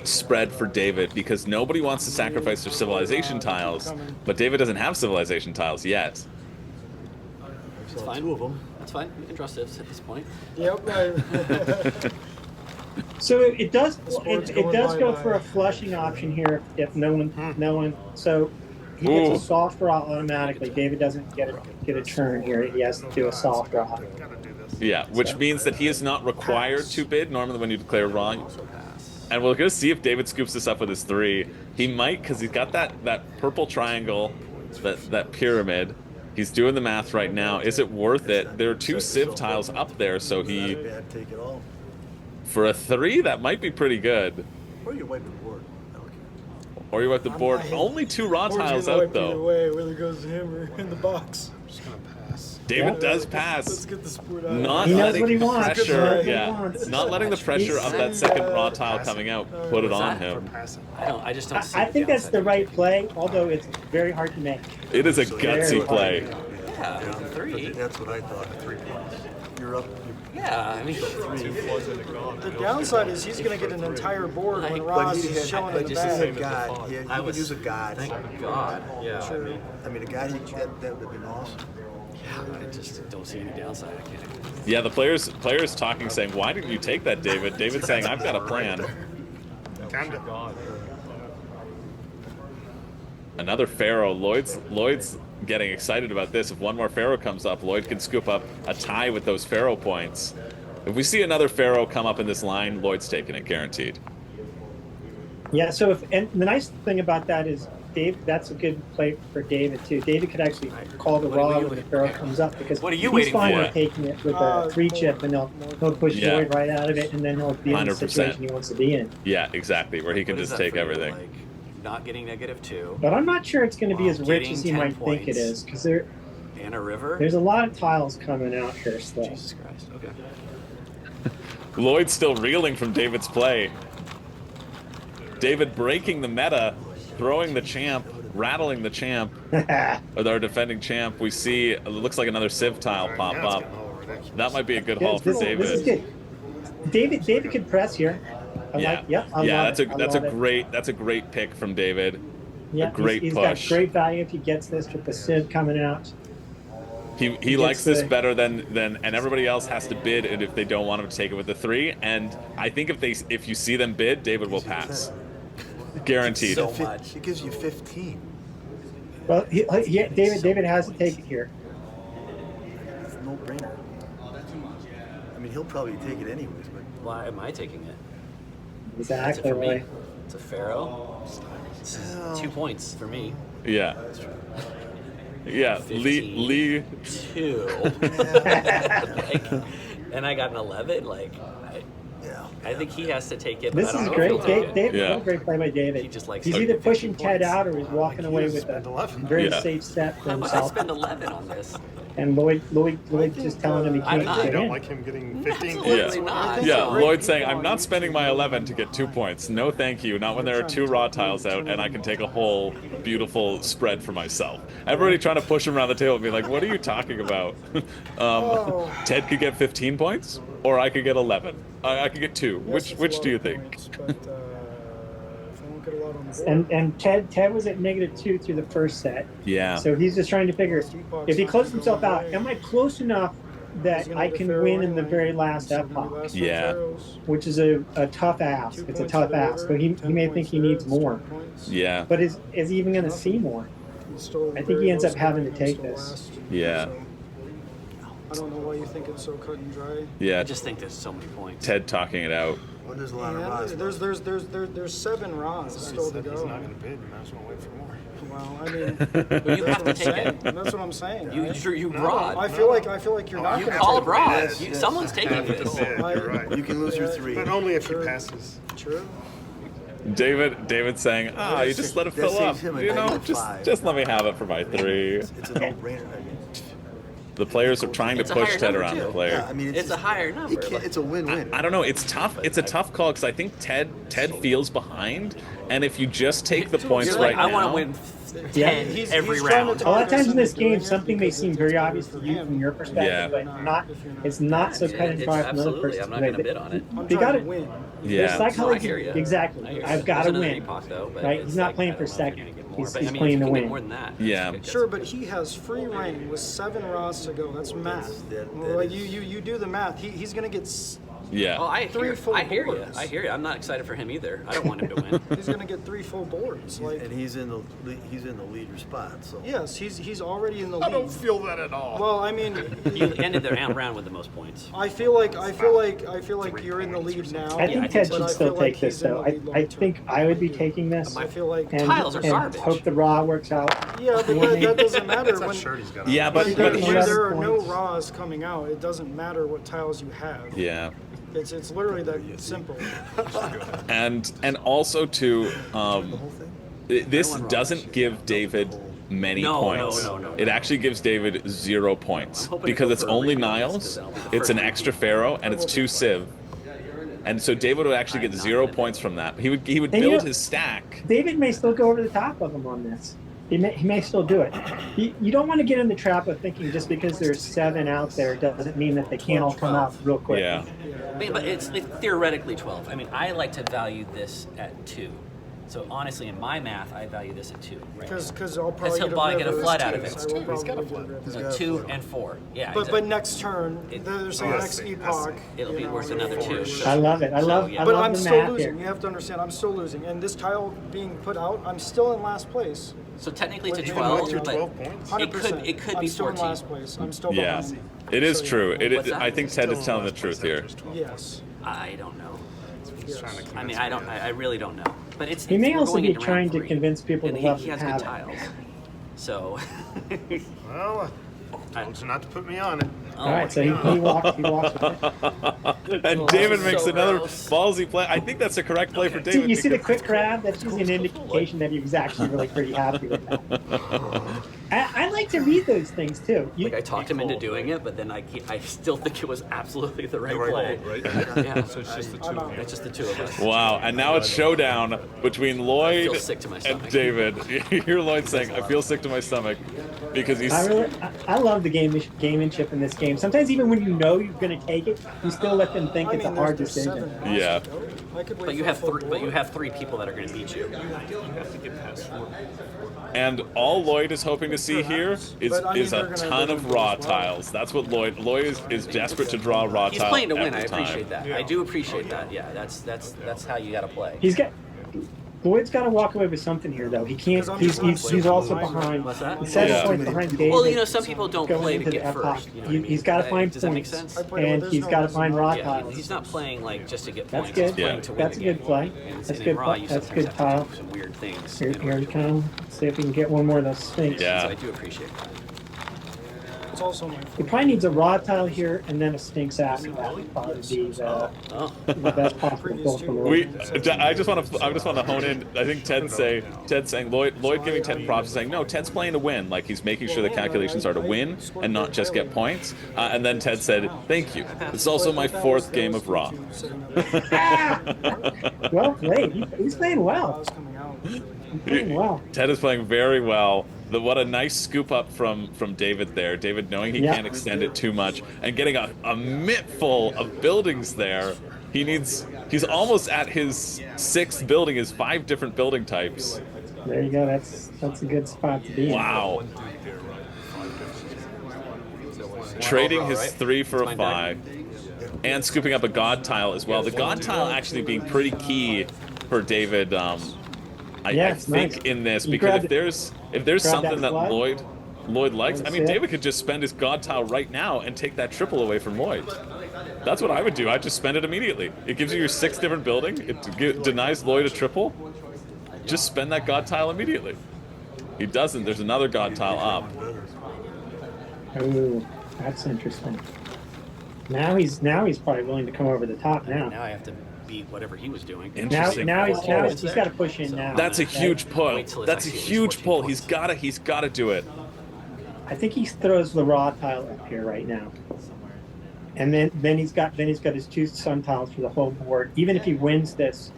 spread for David, because nobody wants to sacrifice their civilization tiles, but David doesn't have civilization tiles yet. It's fine. 2 of them. That's fine. We can trust this at this point. Yep. So it does go for a flushing option here if no one. So he gets a soft draw automatically. David doesn't get a turn here. He has to do a soft draw. Yeah, which means that he is not required to bid normally when you declare raw. And we're going to see if David scoops this up with his 3. He might, because he's got that purple triangle, that pyramid. He's doing the math right now. Is it worth it? There are 2 civ tiles up there, so he... For a 3, that might be pretty good. Or you wipe the board. Or you wipe the board. Only 2 raw tiles out, though. Either way, whether it goes to him or in the box. I'm just gonna pass. David does pass. Let's get the sport out. Not he knows letting what he the wants. pressure, Wants. not letting the pressure of that second raw tile coming out put it on him. I just don't see I think that's the right play, although it's very hard to make. It is a gutsy play. Yeah, 3. That's what I thought. 3 points. You're up. Yeah, I mean, 3 floods into God. The downside is he's going to get an entire board when But Ross he is had- showing but in the just as a bag. god, he could use a god. Thank God. Yeah, I mean, a god, that would have been awesome. Yeah, I just don't see any downside. I can't. Yeah, the players talking, saying, "Why didn't you take that, David?" David saying, "I've got a plan." Kinda. God. Another Pharaoh. Lloyd's getting excited about this. If one more Pharaoh comes up, Lloyd can scoop up a tie with those Pharaoh points. If we see another Pharaoh come up in this line, Lloyd's taking it, guaranteed. Yeah. So and the nice thing about that is that's a good play for David too. David could actually call the raw when the Pharaoh comes up, because What are you he's waiting fine for? with taking it with a 3 chip, and he'll push Yeah. Lloyd right out of it, and then he'll be in the 100%. situation he wants to be in. Yeah, exactly, where he can What is just that take for you? everything. Like, not getting -2 But I'm not sure it's going to be as rich Getting as he 10 might think it points. is, because and a river. there's a lot of tiles coming out here still. Jesus Christ. Okay. Lloyd's still reeling from David's play. David breaking the meta, throwing the champ, rattling the champ, with our defending champ. We see, it looks like another civ tile pop Now it's up. getting a little ridiculous. That might be a good haul for This is David. good. David could press here. I Yeah, like, yep, I yeah, love it. I that's a love it. great pick from David. Yeah, a great he's push. got great value if he gets this with the civ coming out. He likes this better than and everybody else has to bid, and if they don't want him to take it with the 3. And I think if you see them bid, David will pass, guaranteed. So much. It gives you 15. Well, David has to take it here. It's a no-brainer. I mean, he'll probably take it anyways, but Why am I taking it? That's it Exactly for me. right. It's a Pharaoh. This is 2 points for me. Yeah. Yeah, Lee. 2. Like, and I got an 11. Like, yeah. I think he has to take it. But This I don't is know great. if he'll take it. Dave, Yeah. what a great play by David. He just likes He's to either get pushing 15 Ted points. out or he's walking away with spend a 11. very Yeah. safe step for How about I himself. spend 11 on this? And Lloyd just telling him he I'm can't not- get You don't in. like him getting 15 Absolutely points? not. Yeah, No. Lloyd saying, I'm not spending my 11 to get 2 points. No, thank you. Not when there are 2 raw tiles out and I can take a whole beautiful spread for myself. Everybody trying to push him around the table and be like, what are you talking about? Ted could get 15 points or I could get 11. I could get 2. Yes, it's a Which lot do you of think? points, but, if I don't get a lot on the board, And Ted was at -2 through the first set. Yeah. So he's just trying to figure if he closes himself out, am I close enough he's that gonna I get a can fair win in the line, very last so maybe epoch? last one Yeah. fails. Which is a tough ask. 2 It's a points tough for the ask. So order, he 10 may points think he there, needs it's 10 more. points. Yeah. But is he even going to see more? It's still I think very he ends low up having to scoring, take still this. last, Yeah. so I don't know why you think it's so cut and dry. Yeah. I just think there's so many points. Ted talking it out. Well, there's a lot of Yeah, rods. there's 7 rods still to He's go. not going to bid. You might as well wait for more. Well, I mean, Well, you have to take it. that's what I'm saying. You rod. I feel like you're not You going to call take it rods. Someone's taking this. Bid, you're right. You can lose your 3. But only if he True. passes. True. David saying, you just let it That fill up. saves him a You know, -5. just let me have it for my 3. It's a no-brainer. I mean, The players are trying to It's a push higher Ted number, around the too. player. yeah, I mean, It's a higher number. It's a win-win. I don't know. It's tough. It's a tough call because I think Ted feels behind, and if you just take the points You're like, right I want now, to win Yeah. 10 He's every trying to round. A lot of times in this Doing game, it something may because seem it's very better obvious to for you him. from your perspective, Yeah. but not. It's not so cut and It's dry from another absolutely. person's I'm not going to way. bid on it. I'm They trying gotta- to win. There's yeah, No, I psychology. hear you. Exactly. I hear you. I've got There's to another win. epoch, though, but Right? it's He's not like, playing I for don't know if you're second. gonna get more, He's but I mean, playing if to you can get win. more than that. Yeah. Sure, but he has free reign with 7 rods to go. That's math. that Well, is- you do the math. He's going to get yeah. Oh, I Three hear, full I hear you. boards. I hear you. I'm not excited for him either. I don't want him to win. he's going to get 3 full boards. Like And he's in the leader spot. So yes, he's already in the I lead. don't feel that at all. Well, I mean, He ended the round with the most points. I feel like you're in the lead now. I think I Ted think so. but should I still feel like take this he's in though. the lead long I term. think I would be taking this. I feel like and, Tiles are and garbage. hope the raw works out. yeah, but that doesn't matter That when shirt he's got on. Yeah, when but there, but when here's- there are no points. raws coming out. It doesn't matter what tiles you have. yeah. It's literally that simple. And also too, this wrong. doesn't give David many No, points. no. It actually gives David 0 points hoping to because go it's for a only read on this, Niles, 'cause that'll be the it's first an read. extra Pharaoh, and it's 2 Civ. And so David would actually get I'm not 0 gonna points from that. He would And you build know- his stack. David may still go over the top of him on this. He may still do it. You don't want to get in the trap of thinking just because there's 7 out there doesn't mean that they can't all come out real quick. Yeah. But it's theoretically 12. I mean, I like to value this at 2. So honestly, in my math, I value this at 2. Right? Because I'll probably he'll probably get a river. flood out of it. I will probably get a river. So 2 and 4. Yeah. But exactly. next turn, they're saying I next see, I epoch. It'll you be know, worth another 2. I love it. I love yeah. But love I'm the still math losing. here. You have to understand, I'm still losing. And this tile being put out, I'm still in last place. So technically to With 12, your but 12 points? 100%. it could I'm be still 14. in last place. I'm still Yeah. behind. It is So, yeah. true. What's that? I think Ted is telling the truth here. Yes. I don't know. He's trying to I mean, convince me. I really don't know. But it's He may we're also going be into round trying to 3, convince people and to he love has the good pattern. tiles. So Well, I told you not to put me on it. All right, so he walks with it. And David makes so another gross. ballsy play. I think that's the correct play for See, David. you see the because- quick grab? That's usually an indication that he was actually really pretty happy with that. I like to read those things too. like I talked him into doing it, but then I still think it was absolutely the right play. Right? Yeah. So it's just the two of you. It's just the 2 of us. Wow, and now it's showdown between Lloyd feel sick to my and stomach. David. You hear Lloyd saying, I feel sick to my stomach because he's... I love the gamemanship in this game. Sometimes even when you know you're going to take it, you still let them think it's a hard there's decision. 7 rounds Yeah. to go. I could wait But you for have a full 3. But you board. have 3 people that are going to beat you. You have to get past 4. And all Lloyd is hoping to see here is, But, I mean, is they're a gonna ton win of as raw well. tiles. That's what Lloyd is desperate to draw raw He's tiles playing to win. I every time. appreciate that. I do appreciate that. Yeah, that's how you got to play. Lloyd's got to walk away with something here, though. He can't. 'Cause I'm He's, just he's not also playing behind. What's that? He's 7 Yeah. points behind David. Well, you know, some people don't going play to into get the epoch. first. You know what I mean? He's got to find Does that make points, sense? I play with and this he's no got to reason find not raw to. Yeah, tiles. he's not playing like just to get That's points. good. He's playing Yeah. to win That's the a good game. play. And That's in good. Raw, you That's sometimes good have tile. to do some weird things. Here in order we to- come. See if we can get one more of those things. Yeah. So I do appreciate that. It's also my He probably needs a raw tile here and then a stinks after that would probably be the best possible pull for Lloyd. I just want to hone in. I think Ted's saying Lloyd giving Ted props, saying no, Ted's playing to win. Like he's making sure the calculations are to win and not just get points. And then Ted said, "Thank you. It's also my 4th game of Raw." Well played. He's playing well. He's playing well. Ted is playing very well. What a nice scoop up from David there. David knowing he can't extend it too much and getting a mittful of buildings there. He's almost at his 6th building, his 5 different building types. There you go. That's a good spot to be in. Wow. Trading his 3 for a 5 and scooping up a god tile as well. The god tile actually being pretty key for David. I think in this, because if there's something that Lloyd likes, I mean, David could just spend his god tile right now and take that triple away from Lloyd. That's what I would do. I'd just spend it immediately. It gives you your 6th different building. It denies Lloyd a triple. Just spend that god tile immediately. He doesn't. There's another god tile up. Ooh, that's interesting. Now he's probably willing to come over the top now. Now I have to beat whatever he was doing. Interesting. Now he's got to push in now. That's a huge pull. That's a huge pull. He's got to do it. I think he throws the raw tile up here right now. And then he's got his 2 sun tiles for the whole board. Even if he wins this,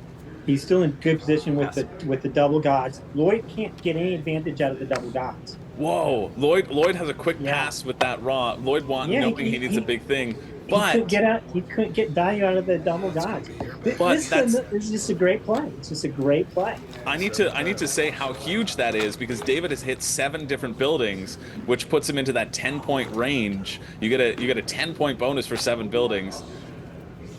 he's still in good position with the double gods. Lloyd can't get any advantage out of the double gods. Whoa, Lloyd has a quick pass with that raw. Lloyd knowing he needs a big thing, but he couldn't get value out of the double gods. This is just a great play. It's just a great play. I need to say how huge that is, because David has hit 7 different buildings, which puts him into that 10-point range. You get a 10-point bonus for 7 buildings.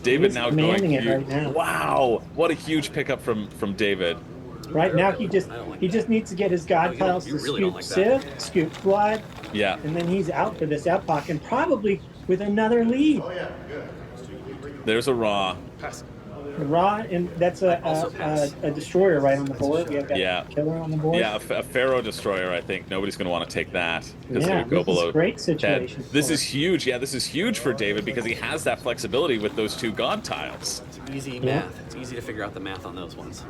David now going huge. Right now. Wow, what a huge pickup from David. Right now he just needs to get his god tiles to scoop Civ, scoop Blood. Yeah. And then he's out for this epoch, and probably with another lead. There's a raw. Raw, and that's a destroyer right on the board. We have that killer on the board. Yeah, a Pharaoh destroyer. I think nobody's going to want to take that because it would go below. This is a great situation. This is huge. Yeah, this is huge for David because he has that flexibility with those 2 god tiles. Easy math. It's easy to figure out the math on those ones.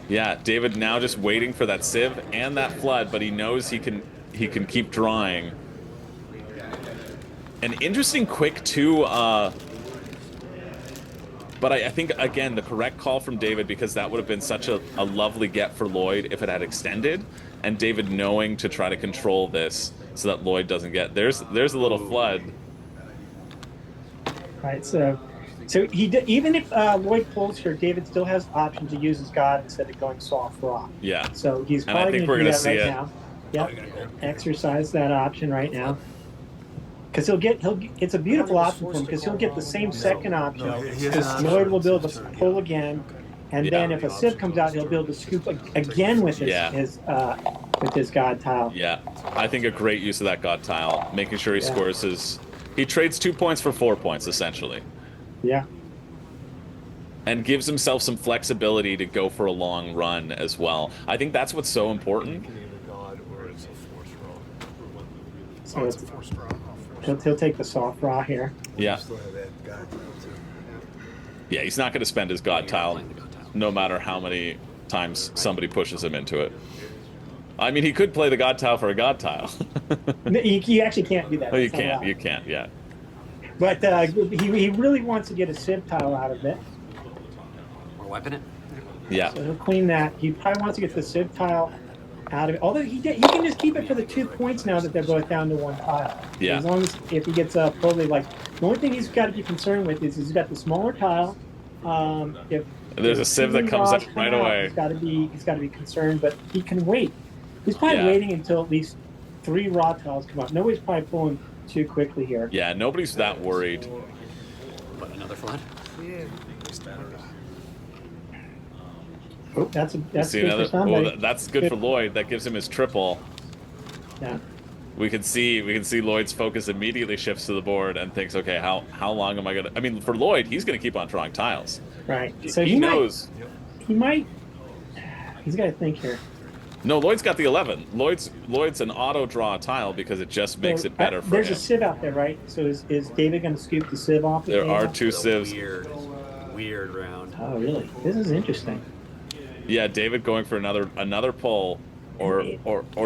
Yeah, David now just waiting for that Civ and that Flood, but he knows he can keep drawing. An interesting quick 2, but I think, again, the correct call from David, because that would have been such a lovely get for Lloyd if it had extended, and David knowing to try to control this so that Lloyd doesn't get... There's a little Flood. Right, so even if Lloyd pulls here, David still has the option to use his god instead of going soft raw. Yeah. So he's probably going to do that right now. Yep. Exercise that option right now. Because it's a beautiful option for him, because he'll get the same second option. Because Lloyd will be able to pull again, and then if a Civ comes out, he'll be able to scoop again with his god tile. Yeah, I think a great use of that god tile, making sure he scores his... He trades 2 points for 4 points, essentially. Yeah. And gives himself some flexibility to go for a long run as well. I think that's what's so important. So he'll take the soft raw here. Yeah. Yeah, he's not going to spend his god tile, no matter how many times somebody pushes him into it. I mean, he could play the god tile for a god tile. You actually can't do that. Oh, you can't, yeah. But he really wants to get a Civ tile out of it. We're wiping it? Yeah. So he'll clean that. He probably wants to get the Civ tile out of it. Although he can just keep it for the 2 points now that they're both down to 1 tile. Yeah. As long as if he gets probably the only thing he's got to be concerned with is he's got the smaller tile. If there's a Civ that comes up right away, he's got to be concerned, but he can wait. He's probably waiting until at least 3 raw tiles come up. Nobody's probably pulling too quickly here. Yeah, nobody's that worried. What, another Flood? Yeah. Oh, that's good another, for somebody. That's good for Lloyd. That gives him his triple. Yeah. We can see Lloyd's focus immediately shifts to the board and thinks, okay, how long am I gonna? I mean, for Lloyd, he's gonna keep on drawing tiles. Right. So he knows. He's got to think here. No, Lloyd's got the 11. Lloyd's an auto draw tile because it just makes it better for There's him. a sieve out there, right? So is David going to scoop the sieve off? There are 2 sieves. Weird round. Oh, really? This is interesting. Yeah, David going for another pull, or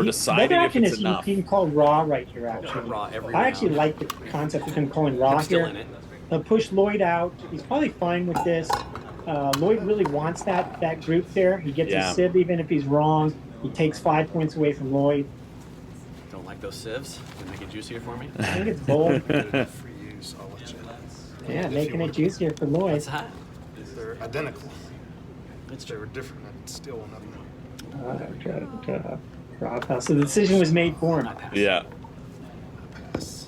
deciding if option it's is enough. He can call raw right here. Actually, Raw every I actually round. like the concept of him calling raw I'm still here. in it. He'll push Lloyd out. He's probably fine with this. Lloyd really wants that group there. He gets a sieve even if he's wrong. He takes 5 points away from Lloyd. Don't like those sieves. Can make it juicier for me. I think it's bold. For you, so I'll let you. Yeah, making it juicier for Lloyd. What's that? They're identical. If they were different, I'd steal another one. So the decision was made for him. I pass. Yeah. Pass.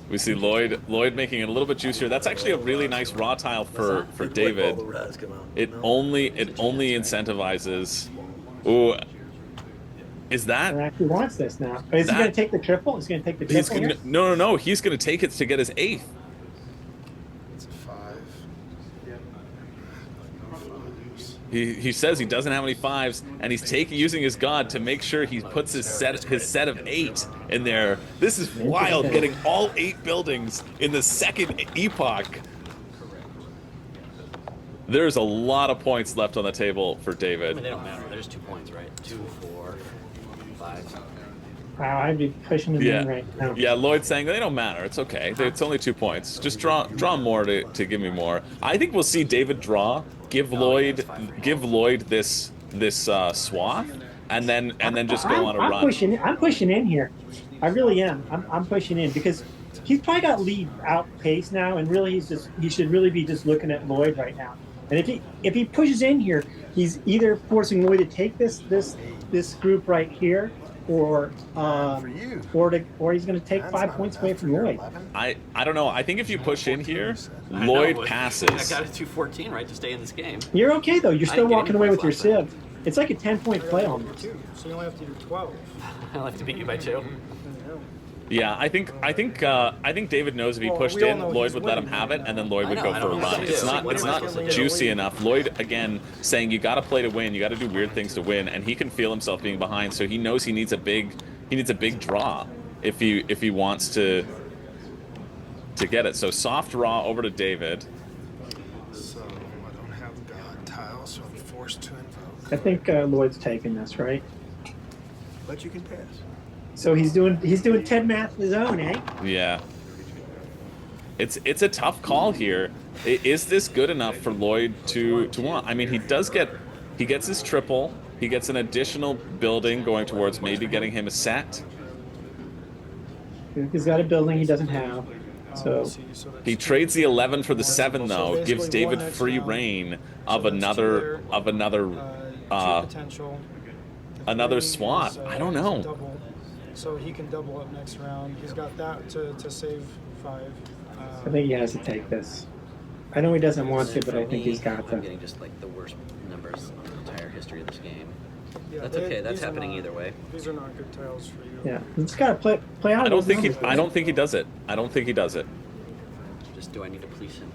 We see Lloyd making it a little bit juicier. That's actually a really nice raw tile for David. All the rods come out. It No. only incentivizes. Ooh, is He that? actually wants this now. Is he going to take the triple? He's going to take the He's triple gonna, here? no. He's going to take it to get his 8th. It's a 5. No 5s. He says he doesn't have any 5s, and he's using his god to make sure he puts his set of 8 in there. This is wild, getting all 8 buildings in the second epoch. There's a lot of points left on the table for I mean, David. they don't matter. There's 2 points, right? 2, 4, 5. Wow, I'd be pushing him in right now. Yeah, Lloyd's saying they don't matter. It's okay. It's only 2 points. Just draw more to give me more. I think we'll see David draw, give Lloyd this swath, and then just go on a run. I'm pushing in here. I really am. I'm pushing in because he's probably got lead outpaced now, and really he should really be just looking at Lloyd right now. And if he pushes in here, he's either forcing Lloyd to take this group right here, or he's going to take 5 points away from Lloyd. I don't know. I think if you push in here, I know, Lloyd but passes. I got a 214, right, to stay in this game. You're okay though. You're I still didn't get walking any away with your points last sieve. It's like a 10-point play almost. 2, so you only have to do 12. I'll have to beat you by 2. Yeah, I think David knows if he Well, pushed we all in, know Lloyd he's would let him winning have it, and then Lloyd I would know, go I for a don't know run. what to It's do. not What am I supposed to do? juicy enough. Lloyd again saying you got to play to win, you got to do weird things to win, and he can feel himself being behind, so he knows he needs a big draw if he wants to get it. So soft raw over to David. So I don't have God tile, so I'm forced to invoke. I think Lloyd's taking this, right? But you can pass. So he's doing Ted math of his own, eh? Yeah. It's a tough call here. Is this good enough for Lloyd to want? I mean, he gets his triple. He gets an additional building going towards maybe getting him a set. He's got a building he doesn't have. So He trades the 11 for the 7 though. So Gives basically David one next free round. reign of So that's another two there, 2 potential. another Three swat. is, I don't is a know. double. So he can double up next round. He's got that to save 5. I think he has to take this. I know he doesn't want to, but I think he's got I'm to. getting just like the worst numbers in the entire history of this game. Yeah, That's okay. That's these are happening not- either way. These are not good tiles for you. Yeah, he's got to play out. I of don't those think numbers. I don't think he does it. I don't think he does it. Just do I need to police him?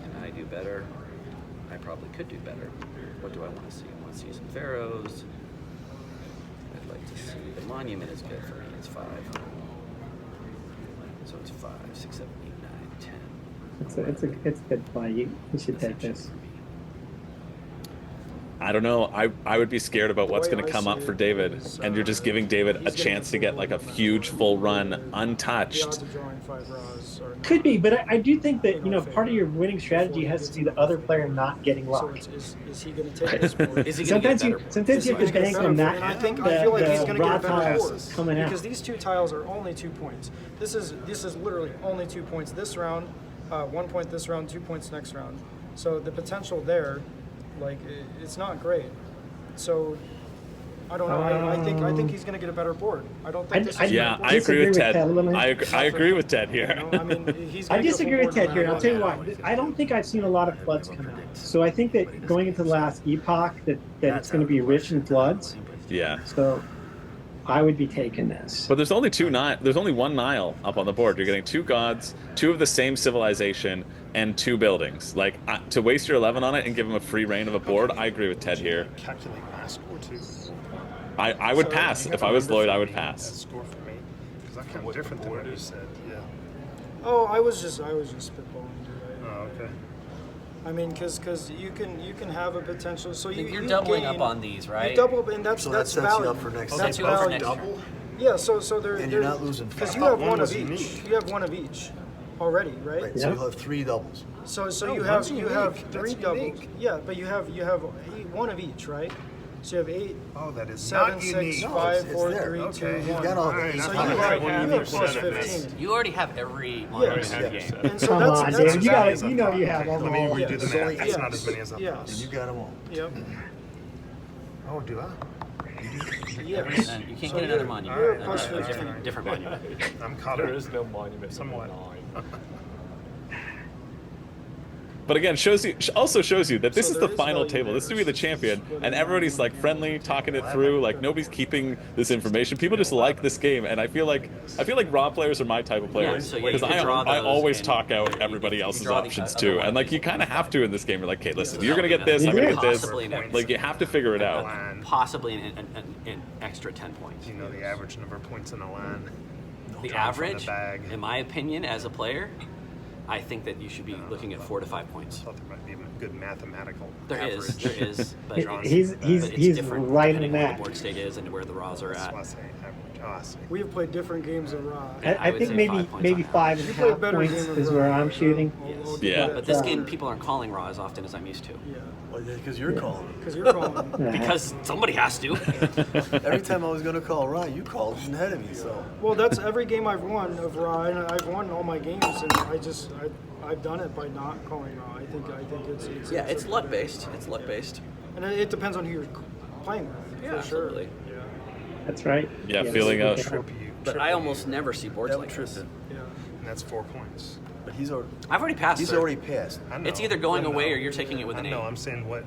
Can I do better? I probably could do better. What do I want to see? I want to see some pharaohs. I'd like to see the monument is good for me. It's 5. So it's 5, 6, 7, 8, 9, 10. It's a good play. You should take this. I don't know. I would be scared about what's The way going to I come see up for it David, is, and you're just giving David a he's gonna chance to get like a huge full run untouched. The odds of drawing 5 raws are not- Could be, but I do think that part of your winning strategy has to be the other player not getting So locked. is he going to take this board? Is he going to get Sometimes better? sometimes you have to bank on that. And I feel like he's going to raw get a better board tiles coming out. because these 2 tiles are only 2 points. This is literally only 2 points this round, 1 point this round, 2 points next round. So the potential there, like it's not great. So I don't know. I think he's going to get a better board. I don't think this is Yeah, a I good agree with disagree with Ted. Ted a little. I agree with Ted board, here. you know? I mean, he's I gonna get a full disagree with board no Ted here. matter I'll tell you what. why. I don't think I've seen a lot of floods come out. So I think that going into the last epoch, that it's going to be rich in floods. Yeah. So I would be taking this. But there's only there's only one Nile up on the board. You're getting 2 gods, 2 of the same civilization, and 2 buildings. Like, to waste your 11 on it and give him a free reign of a board, I agree with Ted here. Calculate my score too. I would pass. If I was Lloyd, I would pass. Score for me, because I'm kind of different than what you said. Yeah. Oh, I was just spitballing. Dude. Oh, okay. I mean, because you can have a potential. So You're doubling up on these, right? You double up, and that's So that sets value. you up for next year. Sets you up for value. next year. Yeah, so they're And you're not losing because five. you have One one of was each. unique. You have one of each already, right? Right, so you'll have 3 doubles. So No, you one's have unique. 3 That's doubles. unique. Yeah, but you have one of each, right? So you have 8, Oh, that is 7, not 6, unique. 5, it's 4, there. 3, 2, Okay. 1. You've got all All right, the So I'm you fine. have One plus percent of 15. You already have every monument Yes. in the Yes. game. And so Come that's, on, that's David. You value. got you know you have all Let me the redo the Yes. math. That's Yes. not as many as I Yes. thought. And you got them all. Yep. Oh, do I? Yes. And you can't So get another you're- monument. you're A plus different monument. I'm caught There up. is no monument. Somewhat. But again, also shows you that this So is there the is final value table. there. This is to be the champion, and everybody's like friendly, talking it through. Like, nobody's keeping this information. People just like this game, and I feel like raw players are my type of Yeah, players so you because can draw I those always and talk out you everybody can else's draw the options other too, one and like of you these. kind of have to in this game. You're like, okay, listen, you're gonna Yeah. get this, I'm gonna get this. Possibly Like, you have to figure it out. Line. Possibly an extra 10 points. You know the average number of points in a line. The Drawn from the average, bag. in my opinion, as a player, I think that you should be looking at 4 to 5 points. I thought there might be a good mathematical There average. is, but He's but it's different right in depending on where that. the board state is and where the raws are That's at. why I say average. Oh, I see. We have played different games of Raw. I I would think say maybe 5 points maybe on 5 You and a play a half better points game of is Raw. where I'm shooting. Yes. Yeah. But this game, people aren't calling raw as often as I'm used to. Yeah, Well, because you're calling. because you're calling. Because somebody has to. Every time I was going to call Ryan, you called ahead of me, so. Well, that's every game I've won of Raw, and I've won all my games, and I've done it by not calling Raw. I think it's Yeah, it's luck based. It's luck based. and it depends on who you're playing with. Yeah, for sure. absolutely. That's right. Yeah, feeling out. Trip you. But trip I you, almost never see boards That like would trip this. him. Yeah. And that's 4 points. But he's already, I've already passed. he's sir. already passed. I know. It's either going I know. away or you're taking it with I an know. 8. I'm saying what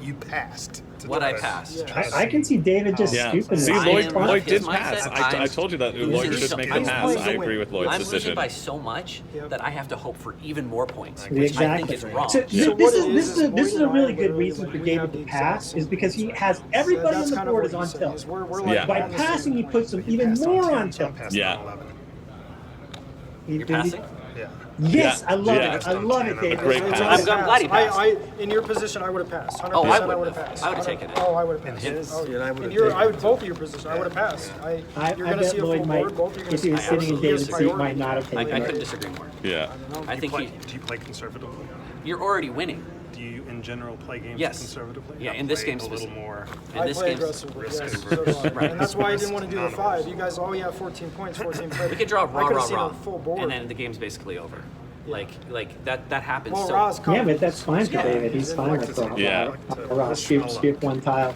you passed. To What try I to- passed. to try to I can see David just Yeah. scooping See, this. I Lloyd am Lloyd of did his pass. mindset. I told you that Lloyd losing should so- make I'm the pass. playing I to agree win. with Lloyd's I'm losing decision. by so much Yep. that I have to hope for even more points, Exactly. which I think is wrong. So So this what is it this is is this is a Lloyd really and I good literally, reason like, for we David have to the pass exact is because he same has points. everybody That's on the kind of board what is you on said, tilt. is we're like Yeah. By on the same passing, he point. puts them He even passed more 10, on so I'm tilt. passing Yeah. on 11. You're passing? Yeah. Yes, Yeah. I love Yeah. it. I love it, David. Great I pass. love I'm it. glad he passed. In your position, I would have passed. 100%. Oh, I I would wouldn't have have. passed. I would have taken it. Oh, I would have passed. his. Oh, Yeah, and I would in have your, taken I it. would both of your positions. I would have passed. I You're going to bet see a full Lloyd might, board. Both you're going if to he was see. sitting in absolutely David's agree. seat, might not have I taken couldn't it. disagree more. Yeah. I think Do you play conservatively? you're already winning. Do you, in general, play games Yes. conservatively? Yeah, I in this play game a little specific- more. In I this play game, aggressively, risk yes. averse. So do I. Right. And that's why I didn't want to do the Risk 5. You guys, oh yeah, 14 points, 14 points. we could draw I raw, could raw, have seen raw, a full board. and then the game's basically over. Like that happens. well, so Ra's Yeah, but that's fine for Yeah. David. He's fine with that. Yeah. Skip one tile.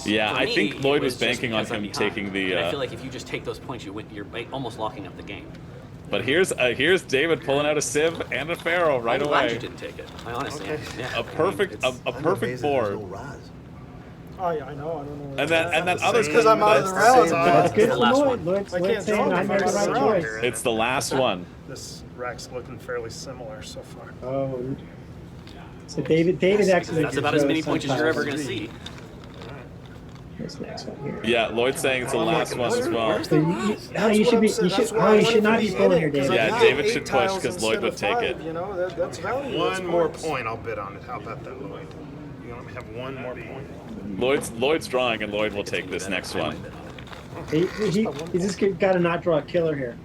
Yeah, For I me, think it Lloyd was just banking on because I'm him behind. taking the. And I feel like if you just take those points, you're almost locking up the game. But here's David pulling out a Civ and a Pharaoh right I'm glad you away. didn't take it. I honestly am. Yeah. A perfect It's- a I'm perfect amazed that there's board. no Raz. Oh yeah, I know. I don't know. And that the other same- because I'm out of the That's the round. same- That's good the for last Lloyd. one. Lloyd's I can't saying draw I if made I'm the out of right the round. choice. It's the last one. This rack's looking fairly similar so far. Oh. So David actually. That's about as many points as you're ever going to see. This next one here. Yeah, Lloyd's saying it's the last one as well. So you should be. You should not be pulling here, David. Yeah, David should push because Lloyd would take it. You know, that's value. That's One more points. point, I'll bid on it. How about that, Lloyd? You let me have one more point? Lloyd's drawing, and Lloyd will take this next one. He's just got to not draw a killer here.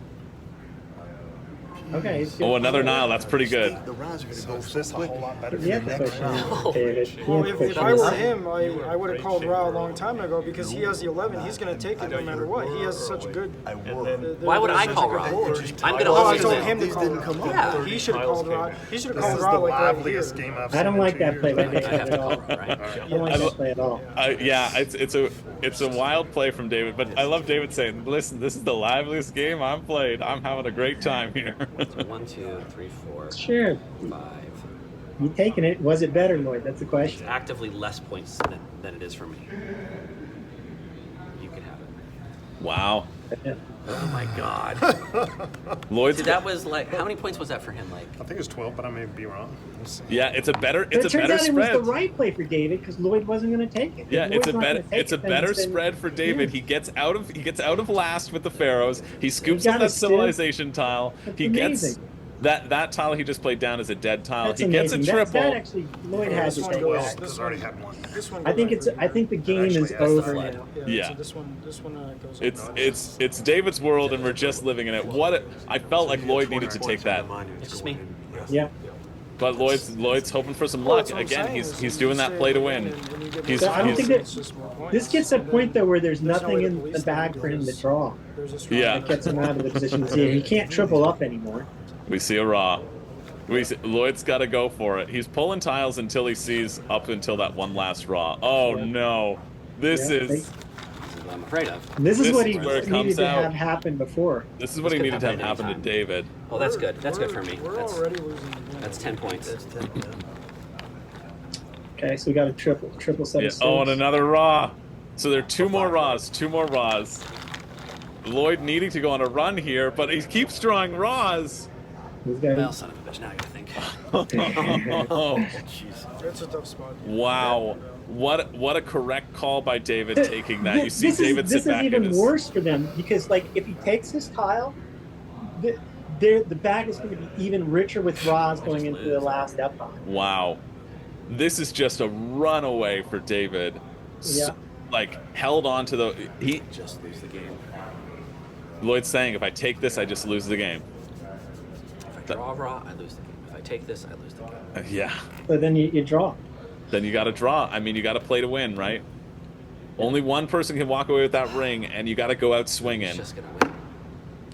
Okay. He's good. Oh, another Nile. That's pretty good. The Raz are going to So go is so this a quick. whole lot better He for had the to next push round? him, David. He Well, had to if push I him. were him, I would have called Ra a long time ago because he has the 11. He's going to take it no matter what. He has such a good. I would. Why would I call Ra? I'm going to Oh, I lose told it. him to These call didn't Ra. come up. Yeah. He should have called Ra. He should have This called is Ra the like right here. liveliest game I've I seen don't in like 2 that years. play by I have David to at call all. Ra, right? I don't like that play at all. Yeah, it's a wild play from David, but I love David saying, "Listen, this is the liveliest game I've played. I'm having a great time here." 1, 2, 3, 4, Sure. 5. You taking it? Was it better, Lloyd? That's the It's question. actively less points than it is for me. You can have it. Wow. Oh my God. Lloyd's See, that was like, how many points was that for him? Like, I think it's 12, but I may be wrong. Let's see. yeah, it's a better But it turns out spread. it was the right play for David because Lloyd wasn't going to take it. Yeah, If Lloyd's not gonna take it's a it, then better it's been- spread for David. Yeah. He gets out of last with the Pharaohs. He scoops got up that a stiff. civilization tile. That's He gets amazing. that tile he just played down as a dead tile. That's He gets a amazing. triple. That actually Lloyd had This to one take goes- that. Because I already had one. This one I think goes it's. for I think the game actually is has the over flood. now. Yeah. So this one goes. It's David's world, and we're just living in it. I felt like Lloyd needed to take that, it's just me. Yeah. but Lloyd's hoping for some Well, luck that's what I'm again. saying, He's is doing you that stay play to within win. and you get He's- more I don't points, think that- it's just more points. This gets a And point then though where there's no way nothing to in police the them bag for him to because draw. there's a strong Yeah. That gets him out of the position to see. He can't triple up anymore. We see a raw. Lloyd's got to go for it. He's pulling tiles until he sees up until that one last raw. Oh Yeah. no, this Yeah, is This is what I'm afraid of. This is This what is he where it needed comes to out. have happen before. this is what he This could needed to have happen happen to anytime. David. Oh, that's good. That's good for me. We're That's already losing. the game. 10 points. That's 10, yeah. Okay, so we got a triple set Yeah. of Oh, and six. another raw. So there are two more raws. Lloyd needing to go on a run here, but he keeps drawing raws. He's got- Well, son of a bitch, now I gotta think. Oh, It's a tough spot. wow. What a correct call by David taking that. You see This David is, sit this is back in even his... worse for them because, like, if he takes this tile, the bag is going to be even richer with raws going into the last epoch. Wow. This is just a runaway for David. Yeah. Like, held on to the... Just lose the game. Lloyd's saying, if I take this, I just lose the game. If I draw raw, I lose the game. If I take this, I lose the game. Yeah. But then you draw. Then you got to draw. I mean, you got to play to win, right? Only one person can walk away with that ring, and you got to go out He's swinging. just gonna win.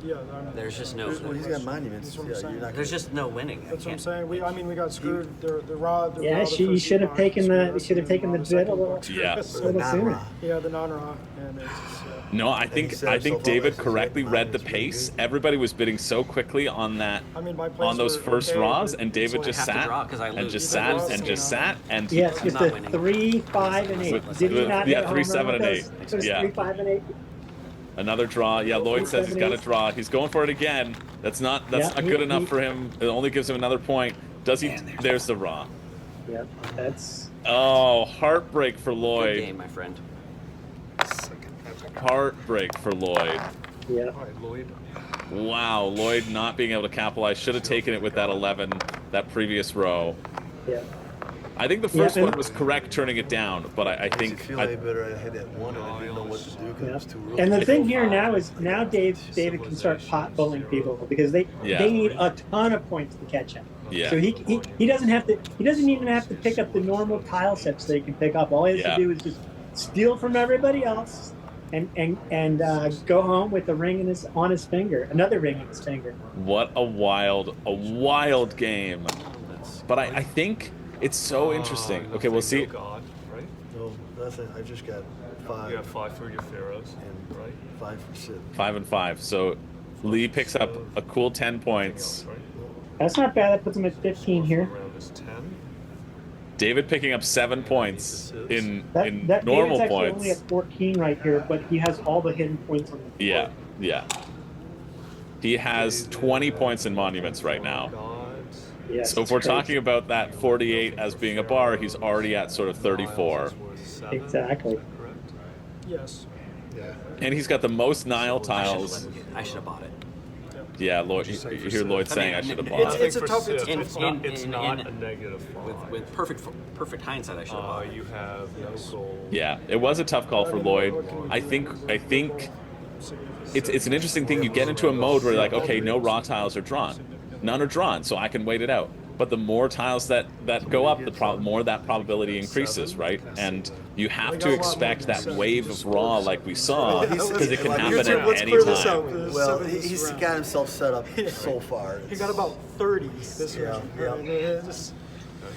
Yeah, There's just no. Well, he's got monuments. That's what I'm Yeah, saying. you're not There's just no winning. That's I what I'm can't. saying. We got screwed. The raw. The Yeah, raw, you should have taken the bid a little. Yeah. A little sooner. Yeah, the non-raw, and it's No, I he think set I think himself up David as his correctly red read the line. It's really pace. good. Everybody was bidding so quickly on that I mean, my plays on those were first okay, raws, but and David I just have to sat draw 'cause I and lose. just You sat lost, and you just know. sat and Yes, I'm with not the winning. 3, 5, and 8. Did he not Yeah, hit a 3, home 7, run and with 8. those Yeah. 3, 5, and 8? another draw. Yeah, Lloyd says he's got to draw. He's going for it again. That's not Yeah, good enough for him. It only gives him another point. Does he? Man, There's the raw. Yep, that's. Oh, heartbreak for Good Lloyd. game, my friend. Heartbreak for Lloyd. Yeah. All right, Lloyd. Wow, Lloyd not being able to capitalize. Should have taken it with that 11, that previous row. Yeah. I think the first Yeah, and- one was correct turning it down, but I Makes you think feel like better. I had that one, and I didn't know what to do because it was too early. And the thing here now is David can start pot bowling people because they need a ton of points to catch up. Yeah. So he doesn't have to. He doesn't even have to pick up the normal tile sets that he can pick up. All he has Yeah. to do is just steal from everybody else, and go home with a ring on his finger, another ring in his finger. what a wild game. But I think it's so interesting. Okay, we'll see. God, right? No, nothing. I just got 5 You have 5 for your pharaohs, and right? 5 for Sid. 5 and 5. So Lee picks up a cool 10 points. Right? That's not bad. That puts him at 15 here. Round is 10. David picking up 7 points in That normal David's actually points. only at 14 right here, but he has all the hidden points on the board. Yeah. He has 20 points in monuments right now. Gods. Yes, So if it's we're crazy. talking about that 48 as being a bar, he's already at sort of 34. Is worth 7, Exactly. correct? yes. And he's got the most Nile tiles. I should have bought it. Yeah, Lloyd, you hear Lloyd saying I should have bought It's- it. it's a For tough- Sid, it's a it's tough not, one. it's not a negative 5. With perfect hindsight, I should have bought it. You have no gold. Yeah, it was a tough call for Lloyd. I think it's an interesting thing. You get into a mode where you're like, okay, no raw tiles are drawn, none are drawn, so I can wait it out. But the more tiles that go up, the more that probability increases, right? And you have to expect that wave of raw like we saw because it can happen at any time. Well, he's got himself set up so far. He got about 30 this Yeah, round. yeah. And it's just-